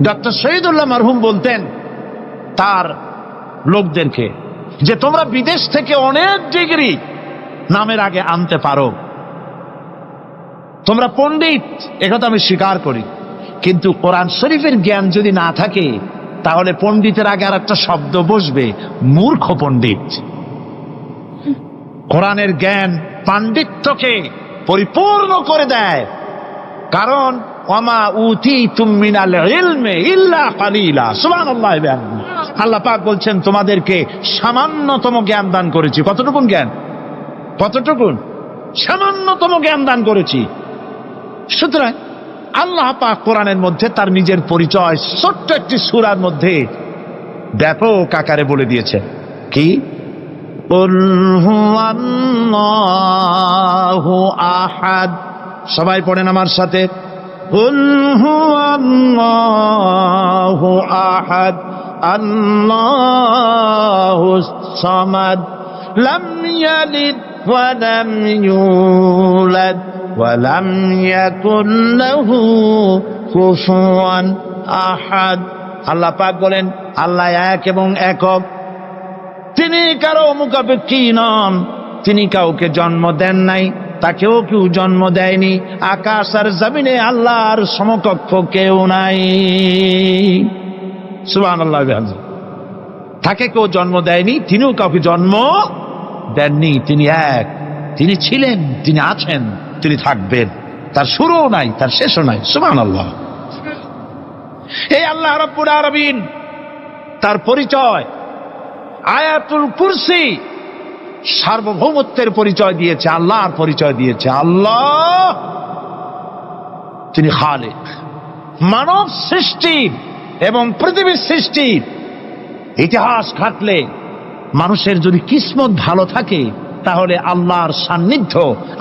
Speaker 1: ডক্টর শহীদুল্লাহ মরহুম বলতেন তার লোকদেরকে যে তোমরা বিদেশ থেকে অনেক ডিগ্রি নামের আগে আনতে পারো, তোমরা পণ্ডিত, একথা আমি স্বীকার করি, কিন্তু কোরআন শরীফের জ্ঞান যদি না থাকে তাহলে পণ্ডিতের আগে আর একটা শব্দ বসবে, মূর্খ পণ্ডিত। কোরআনের জ্ঞান পাণ্ডিত্যকে পরিপূর্ণ করে দেয়, কারণ ওয়ামা উতীতুম মিনাল ইলমি ইল্লা কালিলা। সুবহানাল্লাহ। আল্লাহ পাক বলছেন, তোমাদেরকে সামান্যতম জ্ঞান দান করেছি। কতটুকুন জ্ঞান? কতটুকুন? সামান্যতম জ্ঞান দান করেছি। সুতরাং আল্লাহ পাক কোরআনের মধ্যে তার নিজের পরিচয় ছোট্ট একটি সূরার মধ্যে ব্যাপক আকারে বলে দিয়েছে। কি? কুল হুয়াল্লাহু আহাদ। সবাই পড়েন আমার সাথে, কুল হুয়াল্লাহু আহাদ আল্লাহুস সামাদ লাম ইয়ালিদ ওয়া লাম ইউলাদ ওয়া লাম ইয়াকুল লাহু কুফুয়ান আহাদ। আল্লাহ পাক বলেন, আল্লাহ এক এবং একক, তিনি কারো মুখাপেক্ষী নন, তিনি কাউকে জন্ম দেন নাই, তাকেও কেউ জন্ম দেয়নি, আকাশ আর জমিনে আল্লাহর সমকক্ষ কেউ নাই। সুবহানাল্লাহ বিহামদিহি। তাকে কেউ জন্ম দেয়নি, তিনিও কাউকে জন্ম দেননি। তিনি এক, তিনি ছিলেন, তিনি আছেন, তিনি থাকবেন। তার শুরুও নাই, তার শেষও নাই। সুবহানাল্লাহ। এই আল্লাহ রাব্বুল আলামিন তার পরিচয় আয়াতুল কুরসি সার্বভৌমত্বের পরিচয় দিয়েছে, আল্লাহর পরিচয় দিয়েছে। আল্লাহ তিনি খালিক। মানব সৃষ্টি এবং পৃথিবীর সৃষ্টি ইতিহাস ঘাটলে মানুষের যদি কিসমত ভালো থাকে তাহলে আল্লাহর সান্নিধ্য,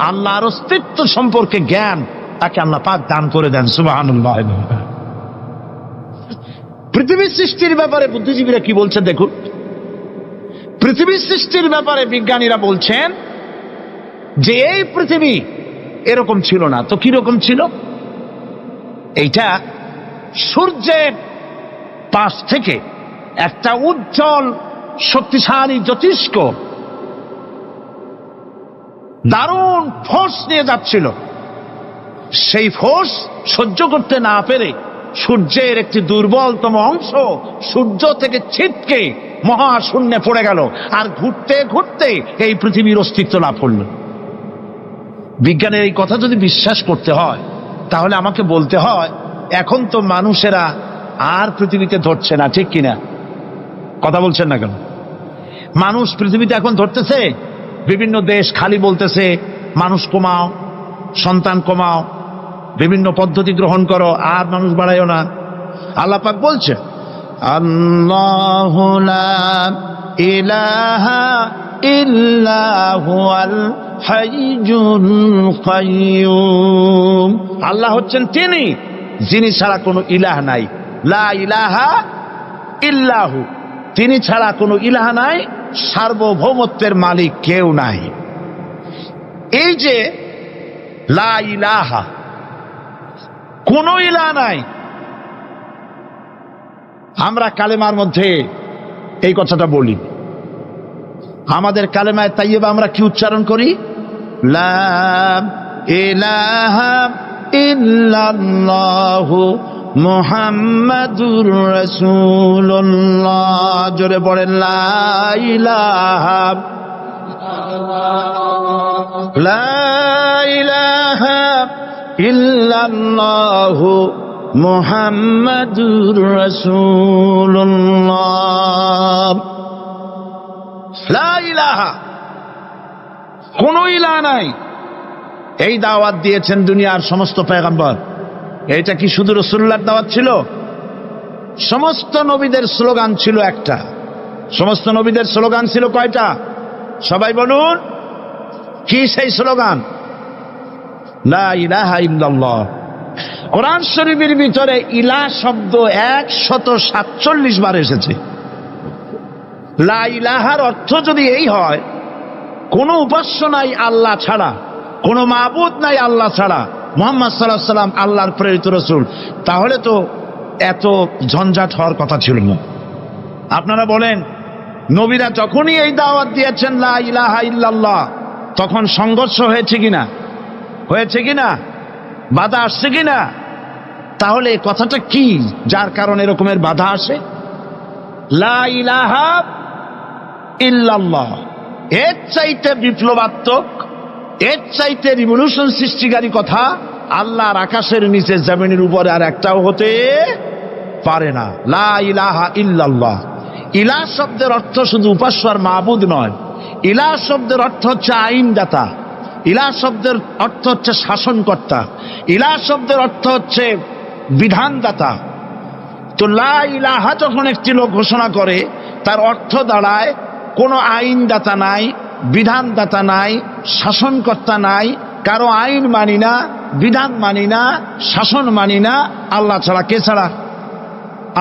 Speaker 1: আল্লাহর অস্তিত্ব সম্পর্কে জ্ঞান তাকে আল্লাহ পাক দান করে দেন। সুবহানাল্লাহ। পৃথিবীর সৃষ্টির ব্যাপারে বুদ্ধিজীবীরা কি বলছে দেখুন। পৃথিবীর সৃষ্টির ব্যাপারে বিজ্ঞানীরা বলছেন যে এই পৃথিবী এরকম ছিল না। তো কিরকম ছিল? এইটা সূর্যের পাশ থেকে একটা উজ্জ্বল শক্তিশালী জ্যোতিষ্ক দারুণ ফোর্স নিয়ে যাচ্ছিল। সেই ফোর্স সহ্য করতে না পেরে সূর্যের একটি দুর্বলতম অংশ সূর্য থেকে ছিটকে মহাশূন্যে পড়ে গেল, আর ঘুরতে ঘুরতে এই পৃথিবীর অস্তিত্ব লাভ করল। বিজ্ঞানের এই কথা যদি বিশ্বাস করতে হয় তাহলে আমাকে বলতে হয় এখন তো মানুষেরা আর পৃথিবীতে ধরছে না, ঠিক কিনা? কথা বলছেন না কেন? মানুষ পৃথিবীতে এখন ধরতেছে। বিভিন্ন দেশ খালি বলতেছে মানুষ কমাও, সন্তান কমাও, বিভিন্ন পদ্ধতি গ্রহণ করো, আর মানুষ বাড়াইও না। আল্লাহ পাক বলছে আল্লাহু লা ইলাহা ইল্লা হুয়াল হাইয়ুল কাইয়্যুম। আল্লাহ হচ্ছেন তিনি যিনি ছাড়া কোনো ইলাহ নাই। লা ইলাহা ইল্লাহু, তিনি ছাড়া কোনো ইলাহ নাই, সার্বভৌমত্বের মালিক কেউ নাই। এই যে লা ইলাহা, কোনো ইলাহ নাই, আমরা কালেমার মধ্যে এই কথাটা বলি। আমাদের কালেমায় তাইয়্যিবা আমরা কি উচ্চারণ করি? লা ইলাহা ইল্লাল্লাহু মুহাম্মাদুর রাসূলুল্লাহ। জোরে পড়েন লা ইলাহা ইল্লাল্লাহু মুহাম্মাদুর রাসূলুল্লাহ। লা ইলাহা, কোন ইলাহ নাই। এই দাওয়াত দিয়েছেন দুনিয়ার সমস্ত পয়গম্বর। এটা কি শুধু রাসূলুল্লাহর দাওয়াত ছিল? সমস্ত নবীদের স্লোগান ছিল একটা। সমস্ত নবীদের স্লোগান ছিল কয়টা? সবাই বলুন, কি সেই স্লোগান? লা ইলাহা ইল্লাল্লাহ। কোরআন শরীফের ভিতরে ইলাহ শব্দ 147 বার এসেছে। লা ইলাহার অর্থ যদি এই হয় কোনো উপাস্য নাই আল্লাহ ছাড়া, কোনো মাবুদ নাই আল্লাহ ছাড়া, মুহাম্মদ সাল্লাল্লাহু আলাইহি ওয়াসাল্লাম আল্লাহর প্রেরিত রাসূল, তাহলে তো এত ঝঞ্ঝাট হওয়ার কথা ছিল না। আপনারা বলেন, নবীরা যখনই এই দাওয়াত দিয়েছেন লা ইলাহা ইল্লাল্লাহ, তখন সংঘর্ষ হয়েছে কিনা? হয়েছে কিনা? বাধা আসছে কিনা? তাহলে কথাটা কি যার কারণে এরকমের বাধা আসে? লা ইলাহা ইল্লাল্লাহ, এর চাইতে বিপ্লবাত্মক, এর চাইতে রিভলিউশন সৃষ্টিকারী কথা আল্লাহর আকাশের নিচে জমিনের উপরে আর একটাও হতে পারে না। লা ইলাহা ইল্লাল্লাহ। ইলাহ শব্দের অর্থ শুধু উপাস্য আর মাবুদ নয়। ইলাহ শব্দের অর্থ হচ্ছে আইনদাতা, ইলাহ শব্দের অর্থ হচ্ছে শাসনকর্তা, ইলাহ শব্দের অর্থ হচ্ছে বিধানদাতা। তো লা ইলাহা যখন একটি লোক ঘোষণা করে, তার অর্থ দাঁড়ায় কোনো আইনদাতা নাই, বিধানদাতা নাই, শাসনকর্তা নাই, কারো আইন মানি না, বিধান মানি না, শাসন মানি না, আল্লাহ ছাড়া। কে ছাড়া?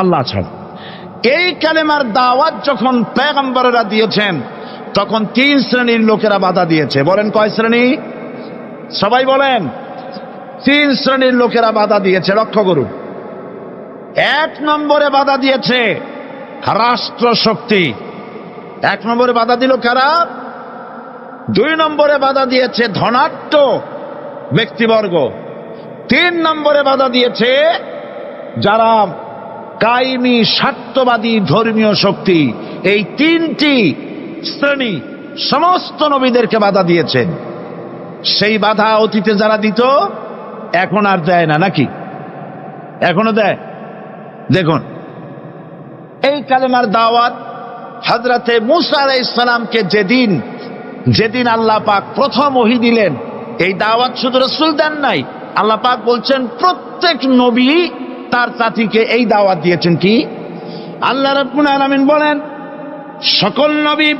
Speaker 1: আল্লাহ ছাড়া। এই কালেমার দাওয়াত যখন পয়গম্বরেরা দিয়েছেন তখন 3 শ্রেণীর লোকেরা বাধা দিয়েছে। বলেন কয় শ্রেণী? সবাই বলেন। 3 শ্রেণীর লোকেরা বাধা দিয়েছে। লক্ষ্য করুন। 1 নম্বরে বাধা দিয়েছে রাষ্ট্র শক্তি। 1 নম্বরে বাধা দিল কারা? 2 নম্বরে বাধা দিয়েছে ধনাঢ্য ব্যক্তিবর্গ। 3 নম্বরে বাধা দিয়েছে যারা কায়েমি স্বার্থবাদী ধর্মীয় শক্তি, এই তিনটি শ্রেণী সমস্ত নবীদেরকে বাধা দিয়েছেন। সেই বাধা অতীতে যারা দিত এখন আর দেয় না, নাকি এখনো দেয়? দেখুন, এই কালেমার দাওয়াত হযরতে মূসা আলাইহিস সালামকে যেদিন আল্লাহ পাক প্রথম ওহী দিলেন, এই দাওয়াত শুধু রাসূল দেন নাই, আল্লাহ পাক বলছেন প্রত্যেক নবী তার জাতিকে এই দাওয়াত দিয়েছেন। কি? আল্লাহ রাব্বুল আলামিন বলেন সকল নবী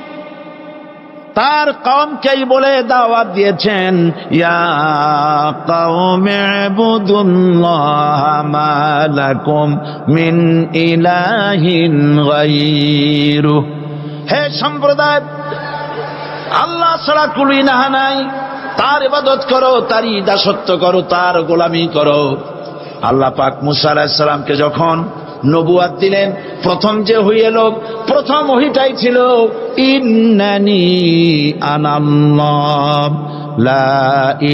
Speaker 1: তার কওমকেই বলে দাওয়াত দিয়েছেন, ইয়া কওমি ইবুদুল্লাহা মা লাকুম মিন ইলাহিন গায়রু। হে সম্প্রদায়, আল্লাহ ছাড়া কোনো ইলাহ নাই, তার ইবাদত করো, তারই দাসত্ব করো, তার গোলামি করো। আল্লাহ পাক মূসা আলাইহিস সালামকে যখন নবুয়াত দিলেন, প্রথম যে হয়ে লোক, প্রথম ওহীটাই ছিল ইন্নানি আনাল্লাহ লা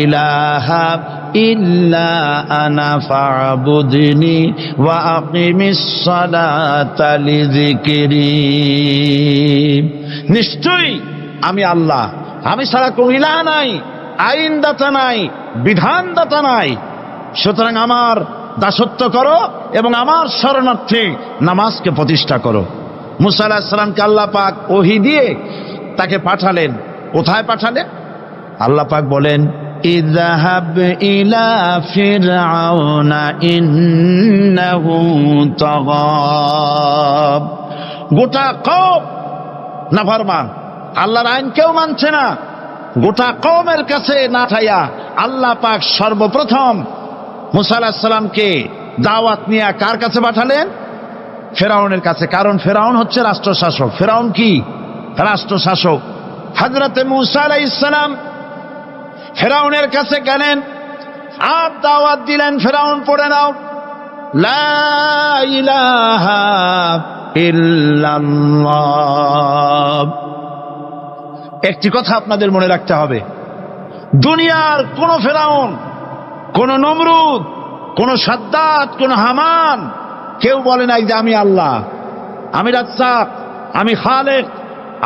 Speaker 1: ইলাহা ইল্লা আনা ফা'বুদনি ওয়া আকিমিস সালাতা লিযিকরি। নিশ্চয়ই আমি আল্লাহ, আমি ছাড়া কোনো ইলাহ নাই, আইনদাতা নাই, বিধানদাতা নাই, সুতরাং আমার দাসত্ব করো এবং আমার শরণার্থে নামাজকে প্রতিষ্ঠা করো। মূসা আলাইহিস সালামকে আল্লাহ পাক ওহী দিয়ে তাকে পাঠালেন। কোথায় পাঠালেন? আল্লাহ পাক বলেন, ইযহাব ইলা ফিরআউনা ইন্নাহু তাগা। গোটা কওম নাফরমান, আল্লাহর আইন কেউ মানছে না, গোটা কওমের কাছে না ঠাইয়া আল্লাহ পাক সর্বপ্রথম মূসা আলাইহিস সালামকে দাওয়াত নিয়ে কার কাছে পাঠালেন? ফেরাউনের কাছে। কারণ ফেরাউন হচ্ছে রাষ্ট্রশাসক। ফেরাউন কি? রাষ্ট্রশাসক। হযরতে মূসা আলাইহিস সালাম ফেরাউনের কাছে গেলেন আর দাওয়াত দিলেন, ফেরাউন পড়ে নাও লা ইলাহা ইল্লাল্লাহ। একটি কথা আপনাদের মনে রাখতে হবে, দুনিয়ার কোন ফেরাউন, কোন নমরুদ, কোন সাদ্দাত, কোন হামান কেউ বলে নাই যে আমি আল্লাহ, আমি রাজ্জাক, আমি খালেক,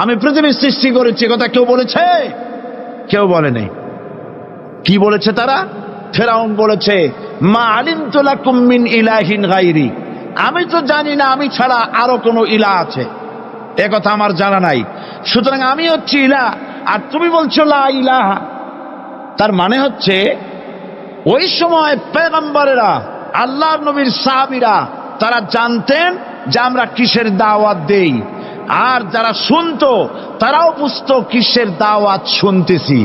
Speaker 1: আমি পৃথিবীর সৃষ্টি করেছি। কথা কেউ বলেছে? কেউ বলে নাই। কি বলেছে তারা? ফেরাউন বলেছে মা আলিমতু লাকুম মিন ইলাহিন গায়রি, আমি তো জানি না আমি ছাড়া আরো কোনো ইলাহ আছে, এ কথা আমার জানা নাই, সুতরাং আমি হচ্ছি ইলাহ আর তুমি বলছো লা ইলাহা। তার মানে হচ্ছে ওই সময় পয়গম্বরেরা, আল্লাহর নবীর সাহাবীরা তারা জানতেন যে আমরা কিসের দাওয়াত দেই, আর যারা শুনতো তারাও বুঝতো কিসের দাওয়াত শুনতেছি।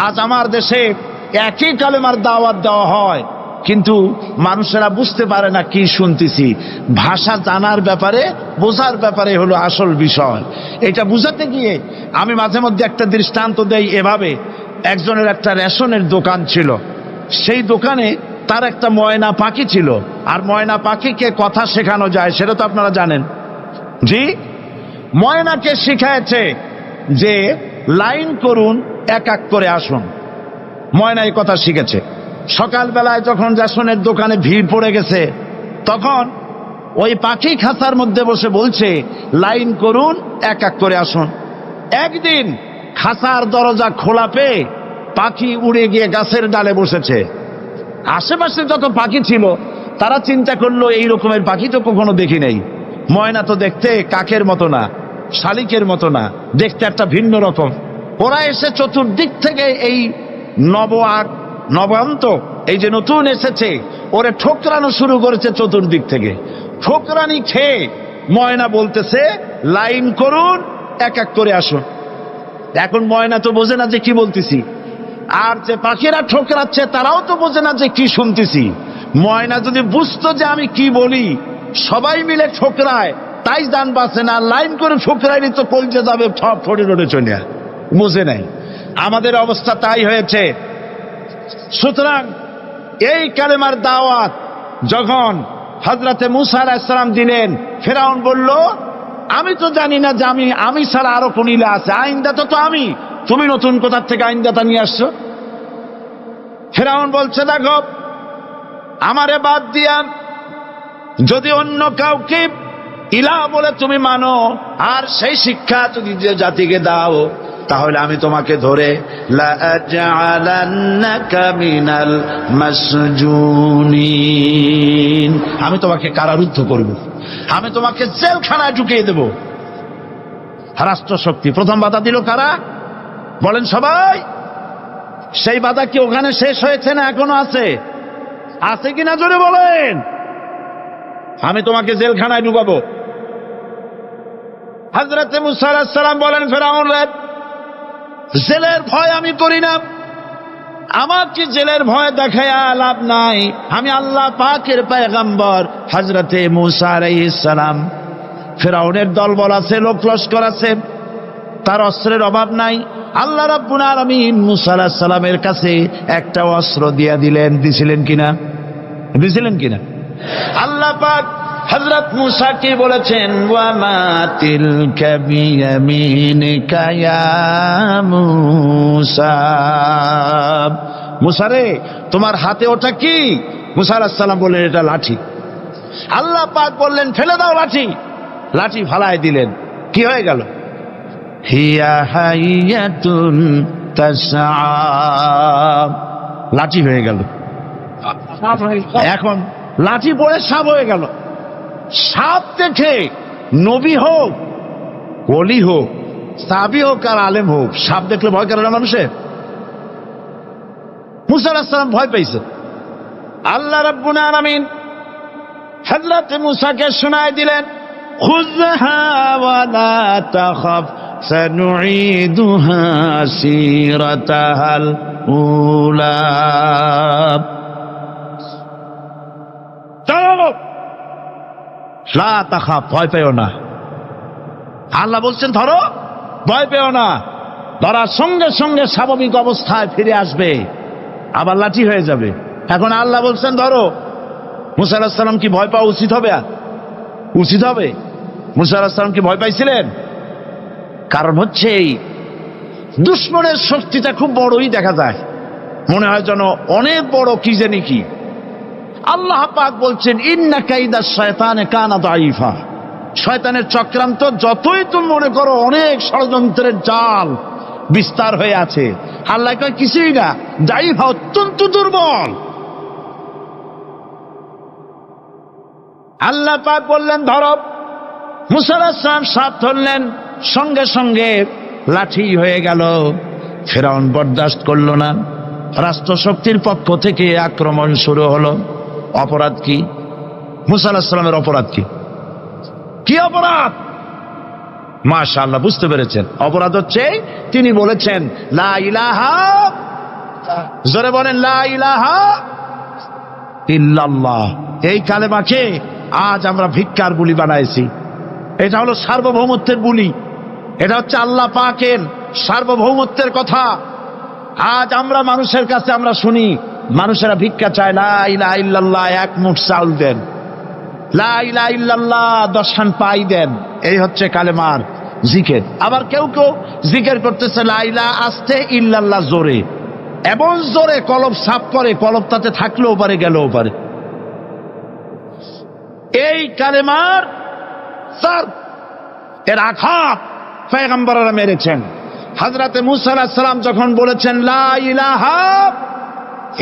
Speaker 1: আজ আমার দেশে একই কালেমার দাওয়াত দেওয়া হয়, কিন্তু মানুষেরা বুঝতে পারে না কি শুনতেছি। ভাষা জানার ব্যাপারে, বোঝার ব্যাপারে হলো আসল বিষয়। এটা বুঝাতে গিয়ে আমি মাঝে মধ্যে একটা দৃষ্টান্ত দেই এভাবে। একজনের একটা রেশনের দোকান ছিল, সেই দোকানে তার একটা ময়না পাখি ছিল, আর ময়না পাখিকে কথা শেখানো যায় সেটা তো আপনারা জানেন। জি, ময়নাকে শিখায়েছে যে লাইন করুন, এক এক করে আসুন। ময়না এই কথা শিখেছে। সকালবেলায় যখন রেশনের দোকানে ভিড় পড়ে গেছে, তখন ওই পাখি খাঁচার মধ্যে বসে বলছে লাইন করুন, এক এক করে আসুন। একদিন খাঁচার দরজা খোলা পেয়ে পাখি উড়ে গিয়ে গাছের ডালে বসেছে। আশেপাশে যত পাখি ছিল তারা চিন্তা করলো এই রকমের পাখি তো কখনো দেখি নাই। ময়না তো দেখতে কাকের মতো না, শালিকের মতো না, দেখতে একটা ভিন্ন রকম। ওরা এসে চতুর্দিক থেকে এই নবান্ত, এই যে নতুন এসেছে, ওরে ঠোকরানো শুরু করেছে চতুর্দিক থেকে। ঠোকরানি খেয়ে ময়না বলতেছে লাইন করুন, এক এক করে আসুন। এখন ময়না তো বোঝে না যে কি বলতেছি, আর যে পাখিরা ঠোকরাচ্ছে তারাও তো বোঝে না যে কি শুনতেছি। ময়না যদি বুঝতো যে আমি কি বলি, সবাই মিলে ঠোকরায়, তাই দান বাঁচে না। লাইন করে ঠোকরাইনি তো কলজে যাবে, সব ফড়ে রোডে চলে, বুঝে নাই। আমাদের অবস্থা তাই হয়েছে। সুতরাং এই কালেমার দাওয়াত যখন হযরতে মূসা আলাইহিস সালাম দিলেন, ফেরাউন বলল আমি তো জানি না যে আমি ছাড়া আরো কোন ইলাহ আছে, আইনদাতা তো আমি, তুমি নতুন কোথা থেকে আইনদাতা নিয়ে আসছো? ফেরাউন বলছে দেখো, আমারে বাদ দিয়া যদি অন্য কাউকে ইলাহ বলে তুমি মানো আর সেই শিক্ষা যদি যে জাতিকে দাও, তাহলে আমি তোমাকে ধরে লাআজআলান্নাকা মিনাল মাসজুনিন, আমি তোমাকে কারারুদ্ধ করব, আমি তোমাকে জেলখানায় ঢুকিয়ে দেব। রাষ্ট্রশক্তি প্রথম বাধা দিল কারা? বলেন সবাই। সেই বাধা কি ওখানে শেষ হয়েছে না এখনো আছে? আছে কিনা জোরে বলেন। আমি তোমাকে জেলখানায় ঢুকাবো। হযরত মুসা আলাইহিস সালাম বলেন, ফেরাউন রে, জেলের ভয় আমি করি না, আমাকে জেলের ভয় দেখায়া লাভ নাই। আমি আল্লাহ পাকের পয়গম্বর হযরত মুসা আলাইহিস সালাম। ফেরাউনের দলবল আছে, লোক লস্কর আছে, তার অস্ত্রের অভাব নাই। আল্লাহ রাব্বুল আলামিন মুসা আলাইহিস সালামের কাছে একটা অস্ত্র দিয়া দিলেন। দিছিলেন কিনা? আল্লাহ পাক হযরত মুসাকে বলেছেন, ওয়া মা তিলকা বিয়ামিনিকা ইয়া মুসা, মুসা রে তোমার হাতে ওটা কি? মুসা আলাইহিস সালাম বললেন, এটা লাঠি। আল্লাহ পাক বললেন, ফেলে দাও লাঠি। লাঠি ফালায় দিলেন। কি হয়ে গেল? হিয়া হাইয়াতুন তাসআ, লাঠি হয়ে গেল। এখন লাঠি পড়ে সাপ হয়ে গেল। সাপ দেখে নবী হোক, ওলি হোক, সাহাবী হোক আর আলেম হোক, সাপ দেখলে ভয় করে না মানুষের? মুসা আলাইহিস সালাম ভয় পাইছে। আল্লাহ রাব্বুল আলামিন হযরত মুসাকে শোনায় দিলেন, খুযহা ওয়া লা তাখাফ সানুঈদুহা সিরাতাহাল উলা, চলো লা তাখাফ, ভয় পেও না। আল্লাহ বলছেন ধরো, ভয় পেও না। ধরার সঙ্গে সঙ্গে স্বাভাবিক অবস্থায় ফিরে আসবে, আবার লাঠি হয়ে যাবে। এখন আল্লাহ বলছেন ধরো। মুসা আলাইহিস সালাম কি ভয় পাওয়া উচিত হবে? উচিত হবে? মুসা আলাইহিস সালাম কি ভয় পাইছিলেন? কারণ হচ্ছে এই দুশমনের শক্তিটা খুব বড়ই দেখা যায়, মনে হয় যেন অনেক বড়, কি জানি কি। আল্লাহ পাক বলছেন, ইন্না কাইদাশ শায়তানে কানা দাঈফা, শয়তানের চক্রান্ত যতই তুমি মনে করো অনেক ষড়যন্ত্রের জাল বিস্তার হয়ে আছে, আল্লাহ কয় কিছুই না, দাঈফা, অত্যন্ত দুর্বল। আল্লাহ পাক বললেন ধরো। মুসা আলাইহিস সালাম সাপ ধরলেন, সঙ্গে সঙ্গে লাঠি হয়ে গেল। ফেরাউন বরদাস্ত করল না। রাষ্ট্রশক্তির পক্ষ থেকে আক্রমণ শুরু হলো। অপরাধ কি? মুসা আলাইহিস সালামের অপরাধ কি? কি অপরাধ? মাশাআল্লাহ, বুঝতে পেরেছেন। অপরাধ হচ্ছে তিনি বলেছেন লা ইলাহা, জোরে বলেন লা ইলাহা ইল্লাল্লাহ। এই কালেমাকে আজ আমরা ভিক্ষার বুলি বানাইছি। এটা হলো সার্বভৌমত্বের বুলি, এটা হচ্ছে আল্লাহ পাকের সার্বভৌমত্বের কথা। আজ আমরা মানুষের কাছে আমরা শুনি, মানুষেরা ভিক্ষা চায়, লা ইলাহা ইল্লাল্লাহ, এক মুঠ চাউল দেন, লা ইলাহা ইল্লাল্লাহ 10 খান পাই দেন। এই হচ্ছে কালেমার জিকির। আবার কেউ কেউ জিকির করতেছে লা ইলাহা আস্তে, ইল্লাল্লাহ জোরে, এমন জোরে কলব সাফ করে, কলব তাতে থাকলেও পারে, গেলেও পারে। এই কালেমার এর আঘাত পয়গম্বররা মেরেছেন। হযরত মুসা আলাইহিস সালাম যখন বলেছেন লা ইলাহা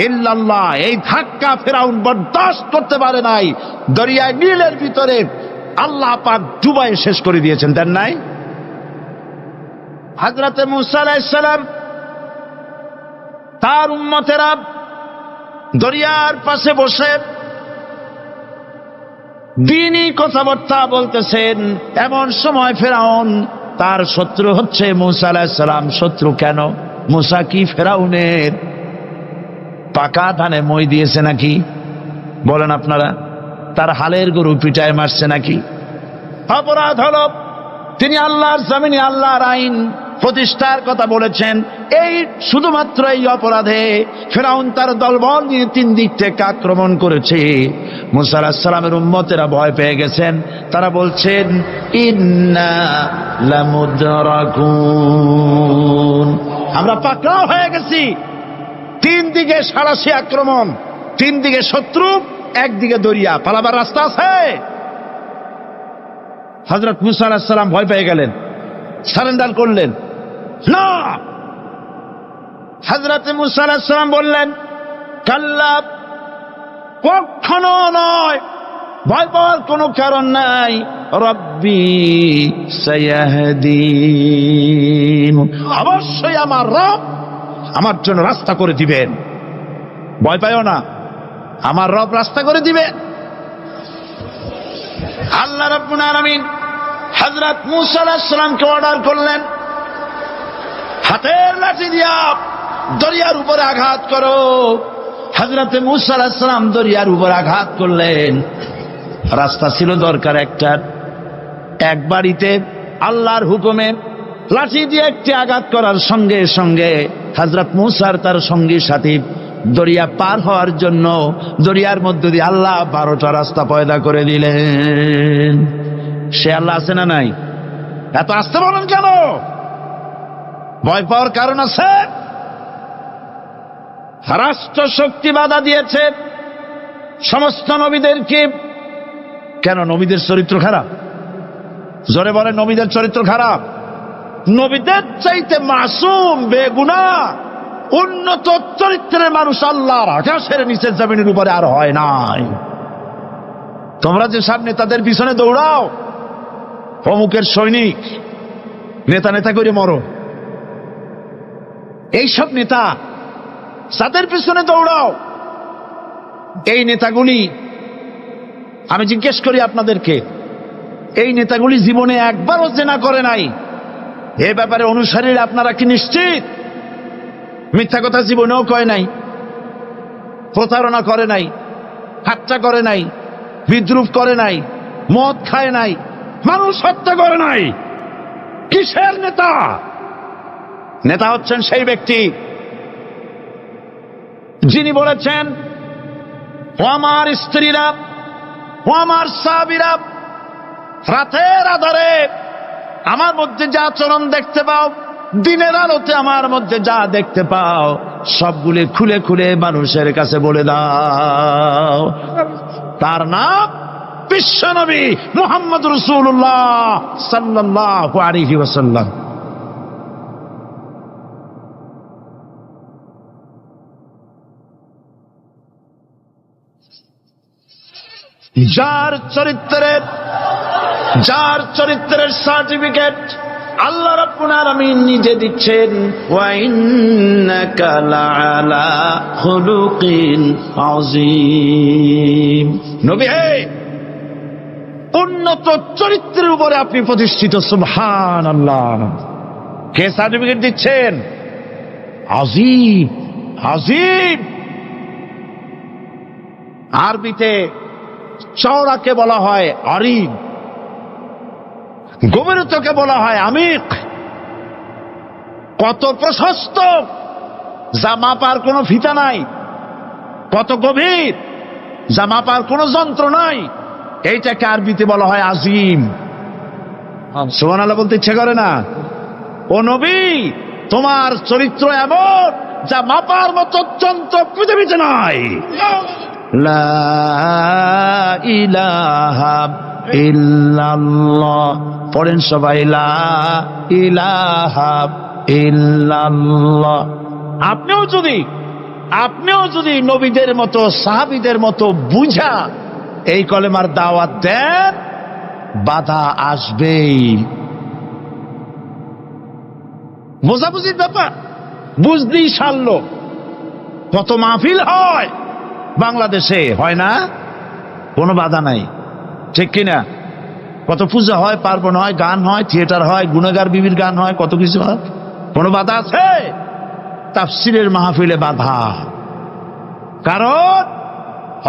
Speaker 1: ইল্লাল্লাহ, এই ধাক্কা ফেরাউন বরদাস্ত করতে পারে নাই। দরিয়ায় নীলের ভিতরে আল্লাহ পাক ডুবাই শেষ করে দিয়েছেন, দেন নাই? হযরত মুসা আলাইহিস সালাম তার উম্মতেরা দরিয়ার পাশে বসে দ্বীনি কথাবার্তা বলতেছেন। এমন সময় ফেরাউন, তার শত্রু হচ্ছে মুসা আলাইহিস সালাম। শত্রু কেন? মুসা কি ফেরাউনের পাকা ধানে মই দিয়েছে নাকি? বলেন আপনারা। তার হালের গরু পিটায় মারছে নাকি? অপরাধ হলো তিনি আল্লাহর জমিনে আল্লাহর আইন প্রতিষ্ঠার কথা বলেছেন। এই শুধুমাত্র এই অপরাধে ফেরাউন তার দলবল নিয়ে 3 দিক থেকে আক্রমণ করেছে। মুসা আলাইহিস সালামের উম্মতেরা ভয় পেয়ে গেছেন। তারা বলছেন ইন্না লামুদরাকুন, আমরা পাকড়াও হয়ে গেছি। 3 দিকে সারাশি আক্রমণ, 3 দিকে শত্রু, একদিকে দরিয়া, পালাবার রাস্তা আছে? হযরত মূসা আলাইহিস সালাম ভয় পেয়ে গেলেন, সারেন্ডার করলেন না। হযরত মূসা আলাইহিস সালাম বললেন, কাল্লা, কখনো নয়, ভয় পাওয়ার কোনো কারণ নাই। রব্বি সায়াহদিন, অবশ্যই আমার রব আমার জন্য রাস্তা করে দিবেন। ভয় পাইও না, আমার রব রাস্তা করে দিবে। আল্লাহ রাব্বুল আলামিন হযরত মূসা আলাইহিস সালামকে অর্ডার করলেন, হাতের লাঠি দিয়া দরিয়ার উপরে আঘাত করো। হযরত মূসা আলাইহিস সালাম দরিয়ার উপর আঘাত করলেন। রাস্তা ছিল দরকার একটা, এক বাড়িতে আল্লাহর হুকুমে লাঠি দিয়ে একটি আঘাত করার সঙ্গে সঙ্গে হযরত মূসার তার সঙ্গী সাথী দরিয়া পার হওয়ার জন্য দরিয়ার মধ্য দিয়ে আল্লাহ 12টা রাস্তা পয়দা করে দিলেন। সে আল্লাহ আছে না নাই? এত আসতে বলেন কেন? ভয় পাওয়ার কারণ আছে? রাষ্ট্র শক্তি বাধা দিয়েছে সমস্ত নবীদেরকে। কেন? নবীদের চরিত্র খারাপ? জোরে বলে, নবীদের চরিত্র খারাপ? নবীদের চাইতে মাসুম, বেগুনাহ, উন্নত চরিত্রের মানুষ আল্লাহর আকাশের নিচের জমিনের উপরে আর হয় নাই। তোমরা যে সামনে তাদের পিছনে দৌড়াও, অমুকের সৈনিক, নেতা নেতা করে মরো, এইসব নেতা যাদের পিছনে দৌড়াও, এই নেতাগুলি, আমি জিজ্ঞেস করি আপনাদেরকে, এই নেতাগুলি জীবনে একবারও জেনা করে নাই? এ ব্যাপারে অনুসারীরা আপনারা কি নিশ্চিত? মিথ্যা কথা জীবনেও কয় নাই, প্রতারণা করে নাই, ঠাট্টা করে নাই, বিদ্রুপ করে নাই, মদ খায় নাই, মানুষ হত্যা করে নাই। কিসের নেতা? নেতা হচ্ছেন সেই ব্যক্তি যিনি বলেছেন, ও আমার স্ত্রীরা, ও আমার সাহাবীরা, রাতের আধারে আমার মধ্যে যা আচরণ দেখতে পাও, দিনের আলোতে আমার মধ্যে যা দেখতে পাও, সবগুলি খুলে খুলে মানুষের কাছে বলে দাও। তার নাম বিশ্বনবী মুহাম্মদ রাসূলুল্লাহ সাল্লাল্লাহু আলাইহি ওয়াসাল্লাম। যার চরিত্রের সার্টিফিকেট আল্লাহ রাব্বুল আলামিন নিজে দিচ্ছেন, ওয়া ইন্নাকা লাআলা খুলুকিন আযীম। নবী হে, উন্নত চরিত্রের উপরে আপনি প্রতিষ্ঠিত। সুবহানাল্লাহ। কে সার্টিফিকেট দিচ্ছেন? আযীম, আযীম। আরবিতে চওড়াকে বলা হয় আরিদ, গভীরতাকে বলা হয় আমিক। কত প্রশস্ত, যা মাপার কোনো ফিতা নাই, কত গভীর, যা মাপার কোনো যন্ত্র নাই, এইটাকে আরবিতে বলা হয় আজিম। সুবহানাল্লাহ বলতে ইচ্ছে করে না? ও নবী, তোমার চরিত্র এমন যা মাপার মতো যন্ত্র পৃথিবীতে নাই। লা ইলাহা ইল্লাল্লাহ। পড়েন সবাই, লা ইলাহা ইল্লাল্লাহ। আপনিও যদি নবীদের মতো, সাহাবীদের মতো বুঝা এই কলেমার দাওয়াত দেন, বাধা আসবেই। বোঝাবুঝির ব্যাপার, বুঝতেই সারল। কত মাহফিল হয় বাংলাদেশে, হয় না? কোনো বাধা নাই, ঠিক কিনা? কত পূজা হয়, পার্বণ হয়, গান হয়, থিয়েটার হয়, গুণগার বিবির গান হয়, কত কিছু হয়। কোনো বাধা আছে? তাফসীরের মাহফিলে বাধা। কারণ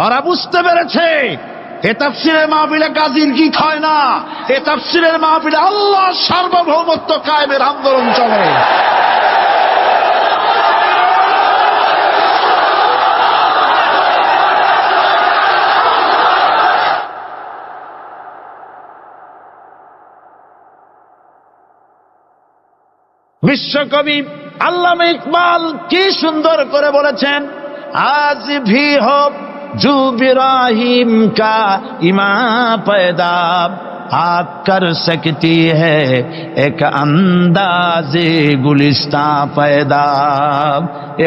Speaker 1: ওরা বুঝতে পেরেছে এ তাফসীরের মাহফিলে গাজীর গীত হয় না, এ তাফসীরের মাহফিলে আল্লাহর সার্বভৌমত্ব কায়েমের আন্দোলন চলে। বিশ্বকবি আল্লামা ইকবাল কি সুন্দর করে বলেছেন, আজ ভি হো जो इब्राहिम का इमाम पैदा आप कर सकती है एक अंदाजे गुलिस्ता पैदा।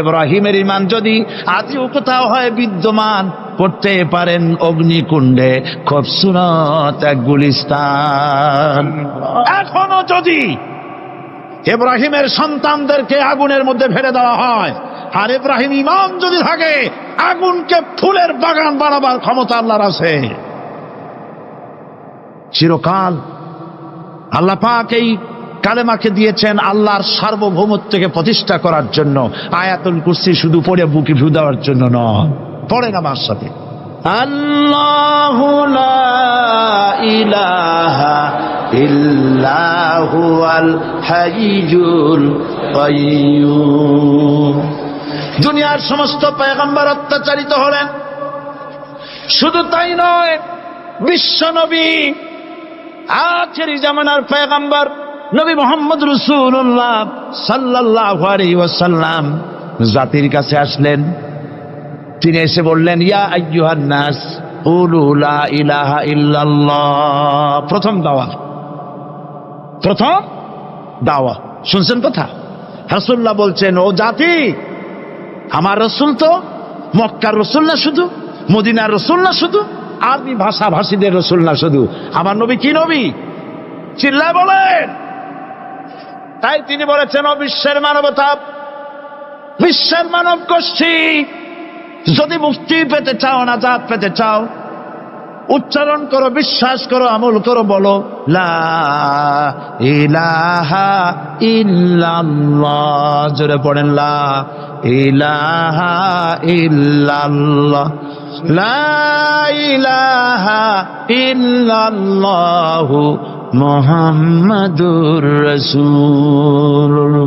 Speaker 1: ইব্রাহিমের ঈমান যদি আজও কোথাও হয় বিদ্যমান, করতে পারেন অগ্নিকুণ্ডে খুবসুরত এক গুলিস্তান। এখনো যদি ইব্রাহিমের সন্তানদেরকে আগুনের মধ্যে ফেলে দেওয়া হয়, আর ইব্রাহিম ঈমান যদি থাকে, আগুনকে ফুলের বাগান বানাবার ক্ষমতা আল্লাহর আছে। চিরকাল আল্লাহ পাক এই কালেমাকে দিয়েছেন আল্লাহর সার্বভৌমত্বকে প্রতিষ্ঠা করার জন্য। আয়াতুল কুরসি শুধু পড়ে বুকে ফু দেওয়ার জন্য নয়। পড়েন আমার সাথে, আল্লাহু লা ইলাহা ইল্লা হুয়াল হাইয়ুল কাইয়্যুম। দুনিয়ার সমস্ত পয়গম্বর অত্যাচারিত হলেন, শুধু তাই নয়, বিশ্ব নবী আখেরি জামানার পয়গম্বর নবী মুহাম্মদ রাসূলুল্লাহ সাল্লাল্লাহু আলাইহি ওয়াসাল্লাম জাতির কাছে আসলেন। তিনি এসে বললেন, ইয়া আইয়ুহান নাস কুলু লা ইলাহা ইল্লাল্লাহ। প্রথম দাওয়া শুনছেন কথা? রাসূলুল্লাহ বলছেন, ও জাতি, আমার রাসূল তো মক্কার রাসূল না শুধু, মদিনার রাসূল না শুধু, আরবি ভাষাভাষীদের রাসূল না শুধু, আমার নবী কি নবী? চিল্লায় বলেন। তাই তিনি বলেছেন, ও বিশ্বের মানবতা, বিশ্বের মানব গোষ্ঠী, যদি মুক্তি পেতে চাও, নাজাত পেতে চাও, উচ্চারণ করো, বিশ্বাস করো, আমল করো, বলো লা ইলাহা ইল্লাল্লাহ। জোরে পড়েন, লা ইলাহা ইল্লাল্লাহ, লা ইলাহা ইল্লাল্লাহু মুহাম্মাদুর রাসূলুল্লাহ।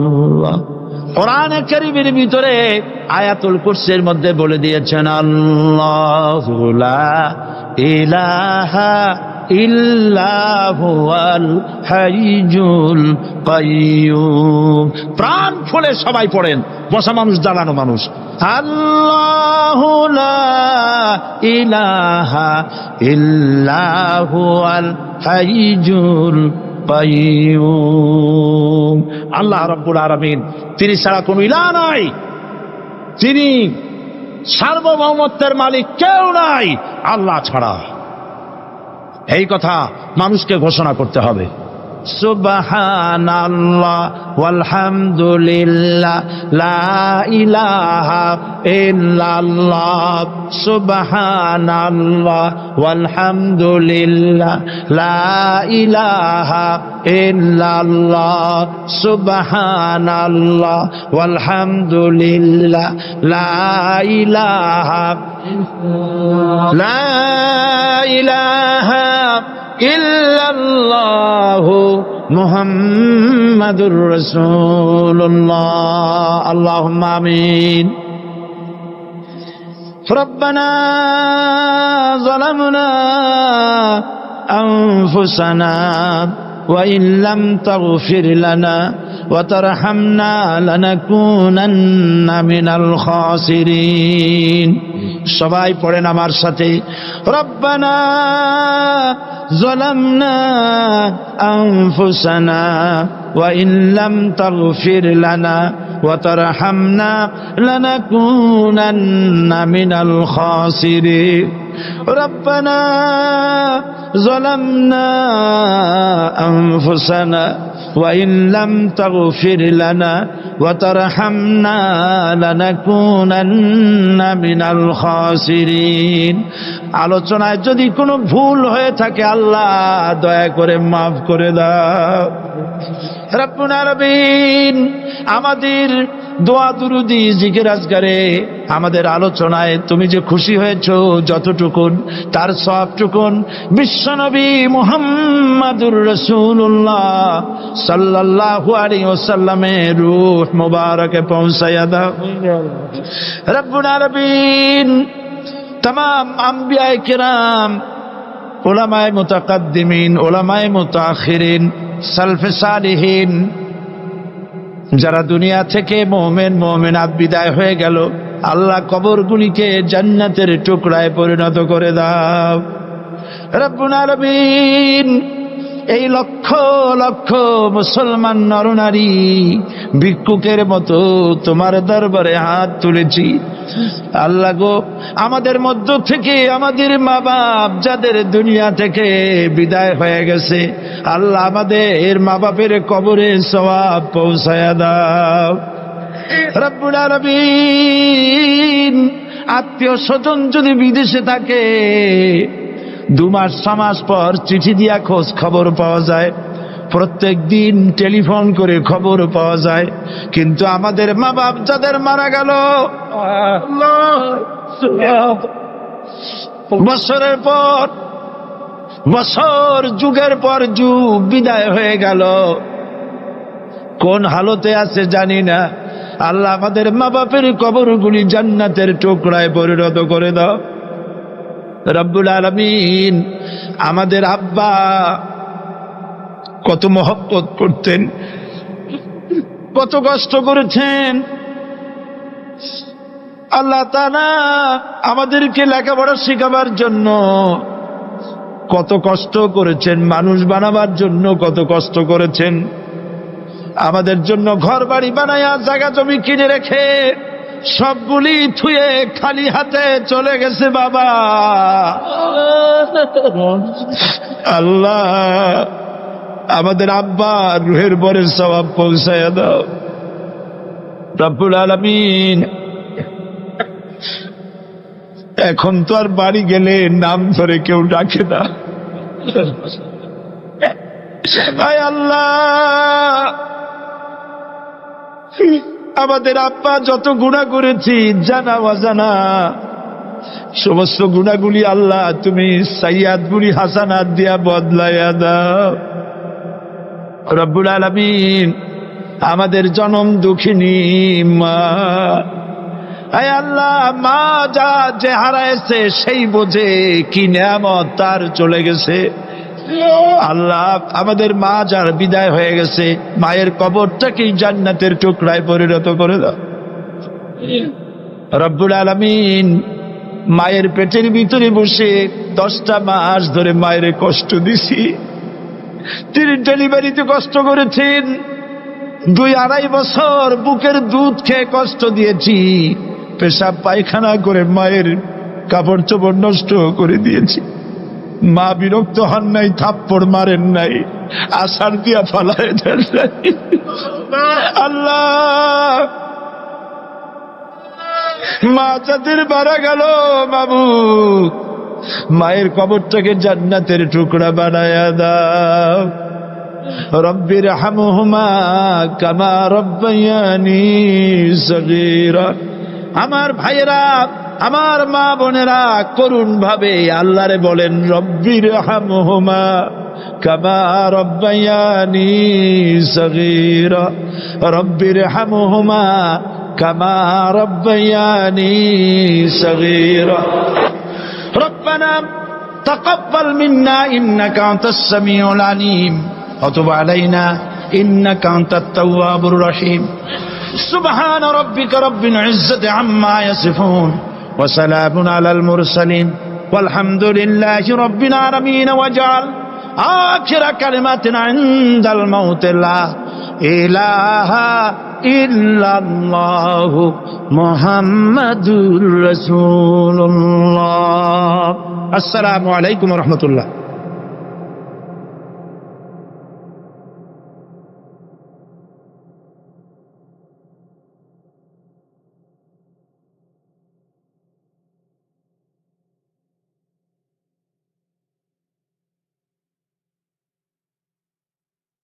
Speaker 1: কোরআনে কারীমের ভিতরে আয়াতুল কুরসির মধ্যে বলে দিয়েছেন, আল্লাহু লা ইলাহা ইল্লা হুয়াল হাইয়ুল কাইয়্যুম। প্রাণ খুলে সবাই পড়েন, বসা মানুষ, দাঁড়ানো মানুষ, আল্লাহু লা ইলাহা ইল্লা হুয়াল হাইয়ুল কাইয়্যুম। আল্লাহ রাব্বুল আলামিন, তিনি ছাড়া কোনো ইলাহ নাই, তিনি সার্বভৌমত্বের মালিক, কেউ নাই আল্লাহ ছাড়া। এই কথা মানুষকে ঘোষণা করতে হবে। সুবহানাল্লাহ ওয়ালহামদুলিল্লাহ লা ইলাহা ইল্লাল্লাহ, সুবহানাল্লাহ ওয়ালহামদুলিল্লাহ লা ইলাহা ইল্লাল্লাহ, সুবহানাল্লাহ ওয়ালহামদুলিল্লাহ লা ইলাহা ইল্লাল্লাহু মুহাম্মাদুর রাসূলুল্লাহ। আল্লাহুম্মা আমিন। রব্বানা যালামনা আনফুসানা ওয়া ইন লাম তাগফির লানা ওয়া তারহামনা লানাকুনান্না মিনাল খাসিরিন। সবাই পড়েন আমার সাথে, রব্বানা যালামনা আনফুসানা ওয়া ইন লাম তাগফির লানা ওয়া তারহামনা লানাকুনান্না মিনাল খাসিরিন। রব্বানা যালামনা আনফুসানা ওয়া ইন লাম তাগফির লানা ওয়া তারহামনা লানাকুনান্না মিনাল খাসিরিন। আলোচনায় যদি কোনো ভুল হয়ে থাকে, আল্লাহ দয়া করে মাফ করে দাও। রব্বুল আলামিন, আমাদের দোয়া দুরুদি জিকির আজকারে, আমাদের আলোচনায় তুমি যে খুশি হয়েছো, যতটুকুন তার সবটুকুন বিশ্বনবী মুহাম্মাদুর রাসূলুল্লাহ সাল্লাল্লাহু আলাইহি ওয়াসাল্লামের রূহ মুবারকে পৌঁছায়া দাও। রব্বুল আলামিন, तमाम अंबियाए किराम, उलमाए मुतकद्दिमीन, उलमाए मुताखिरीन, सल्फ सालिहीन, যারা দুনিয়া থেকে মুমিন মুমিনাত বিদায় হয়ে গেল, আল্লাহ কবরগুলিকে জান্নাতের টুকরায় পরিণত করে দাও রব্বুল আলামিন। এই লক্ষ লক্ষ মুসলমান নরনারী ভিক্ষুকের মতো তোমার দরবারে হাত তুলেছি। আল্লাহ গো, আমাদের মধ্য থেকে আমাদের মা বাপ যাদের দুনিয়া থেকে বিদায় হয়ে গেছে, আল্লাহ আমাদের মা বাপের কবরে সওয়াব পৌঁছায়া দাও রব্বুল আলামিন। আত্মীয় স্বজন যদি বিদেশে থাকে, 2 মাস 6 মাস পর চিঠি দিয়া খোঁজ খবর পাওয়া যায়, প্রত্যেক দিন টেলিফোন করে খবর পাওয়া যায়, কিন্তু আমাদের মা বাপ যাদের মারা গেল, বছরের পর বছর, যুগের পর যুগ বিদায় হয়ে গেল, কোন হালতে আছে জানি না। আল্লাহ আমাদের মা বাপের কবরগুলি জান্নাতের টুকরায় পরিণত করে দাও রব্বুল আলামিন। আমাদের আব্বা কত মহব্বত করতেন, কত কষ্ট করেছেন। আল্লাহ তাআলা আমাদেরকে লেখাপড়া শেখাবার জন্য কত কষ্ট করেছেন, মানুষ বানাবার জন্য কত কষ্ট করেছেন। আমাদের জন্য ঘর বাড়ি বানায়া জায়গা জমি কিনে রেখে সবগুলি থুয়ে খালি হাতে চলে গেছে বাবা। আল্লাহ আমাদের আব্বা রুহের বরের সওয়াব পৌঁছায়া দাও রব্বুল আলামিন। এখন তো আর বাড়ি গেলে নাম ধরে কেউ ডাকে না। আয় আল্লাহ, আমাদের আব্বা যত গুনাহ করেছি জানা অজানা, সমস্ত গুনাহগুলি আল্লাহ তুমি সাইয়াদগুলি হাসানাত দিয়া বদলাইয়া দাও রব্বুল আলামিন। আমাদের জনম দুঃখিনী মা, আয় আল্লাহ, মা যা যে হারাইছে সেই বোঝে কি নিয়ামত তার চলে গেছে। আল্লাহ আমাদের মা যার বিদায় হয়ে গেছে, মায়ের কবরটাকেই জান্নাতের টুকরায় পরিণত করে দাও রব্বুল আলামিন। মায়ের পেটের ভিতরে বসে 10টা মাস ধরে মায়ের কষ্ট দিছি। তিনি ডেলিভারিতে কষ্ট করেছেন, 2-2.5 বছর বুকের দুধ খেয়ে কষ্ট দিয়েছি, পেশাব পায়খানা করে মায়ের কাপড় চোপড় নষ্ট করে দিয়েছি। মা বিরক্ত হন নাই, থাপ্পড় মারেন নাই, আষাঢ় দিয়া ফালায় দেন নাই। আল্লাহ, মা যাদের মারা গেল মাবুদ, মায়ের কবরটাকে জান্নাতের টুকরা বানায়া দাও রব্বির হামহুমা কামা রব্বায়ানি সগীরা। আমার ভাইয়েরা, আমার মা বোনেরা করুণ ভাবে আল্লাহরে বলেন রব্বির হামহুমা কামা রব্বায়ানি সগীরা, রব্বির হামহুমা কামা রব্বায়ানি সগীরা। রব্বানা তাকাব্বাল মিন্না ইন্নাকা আনতাস সামিউল আলিম ওয়া তুব আলাইনা ইন্নাকা আনতাত তাওয়াবুর রহিম। সুবহান রাব্বিকা রাব্বিল ইজ্জাতি আম্মা ইয়াসিফুন ওয়া সালামুন আলাল মুরসালিন ওয়ালহামদুলিল্লাহি রাব্বিল আলামিন। ওয়াজআল আখিরা কালিমাতিনা ইনদাল মাউত লা ইলাহা ইল্লাল্লাহু মুহাম্মাদুর রাসূলুল্লাহ। আসসালামু আলাইকুম ওয়া রাহমাতুল্লাহ।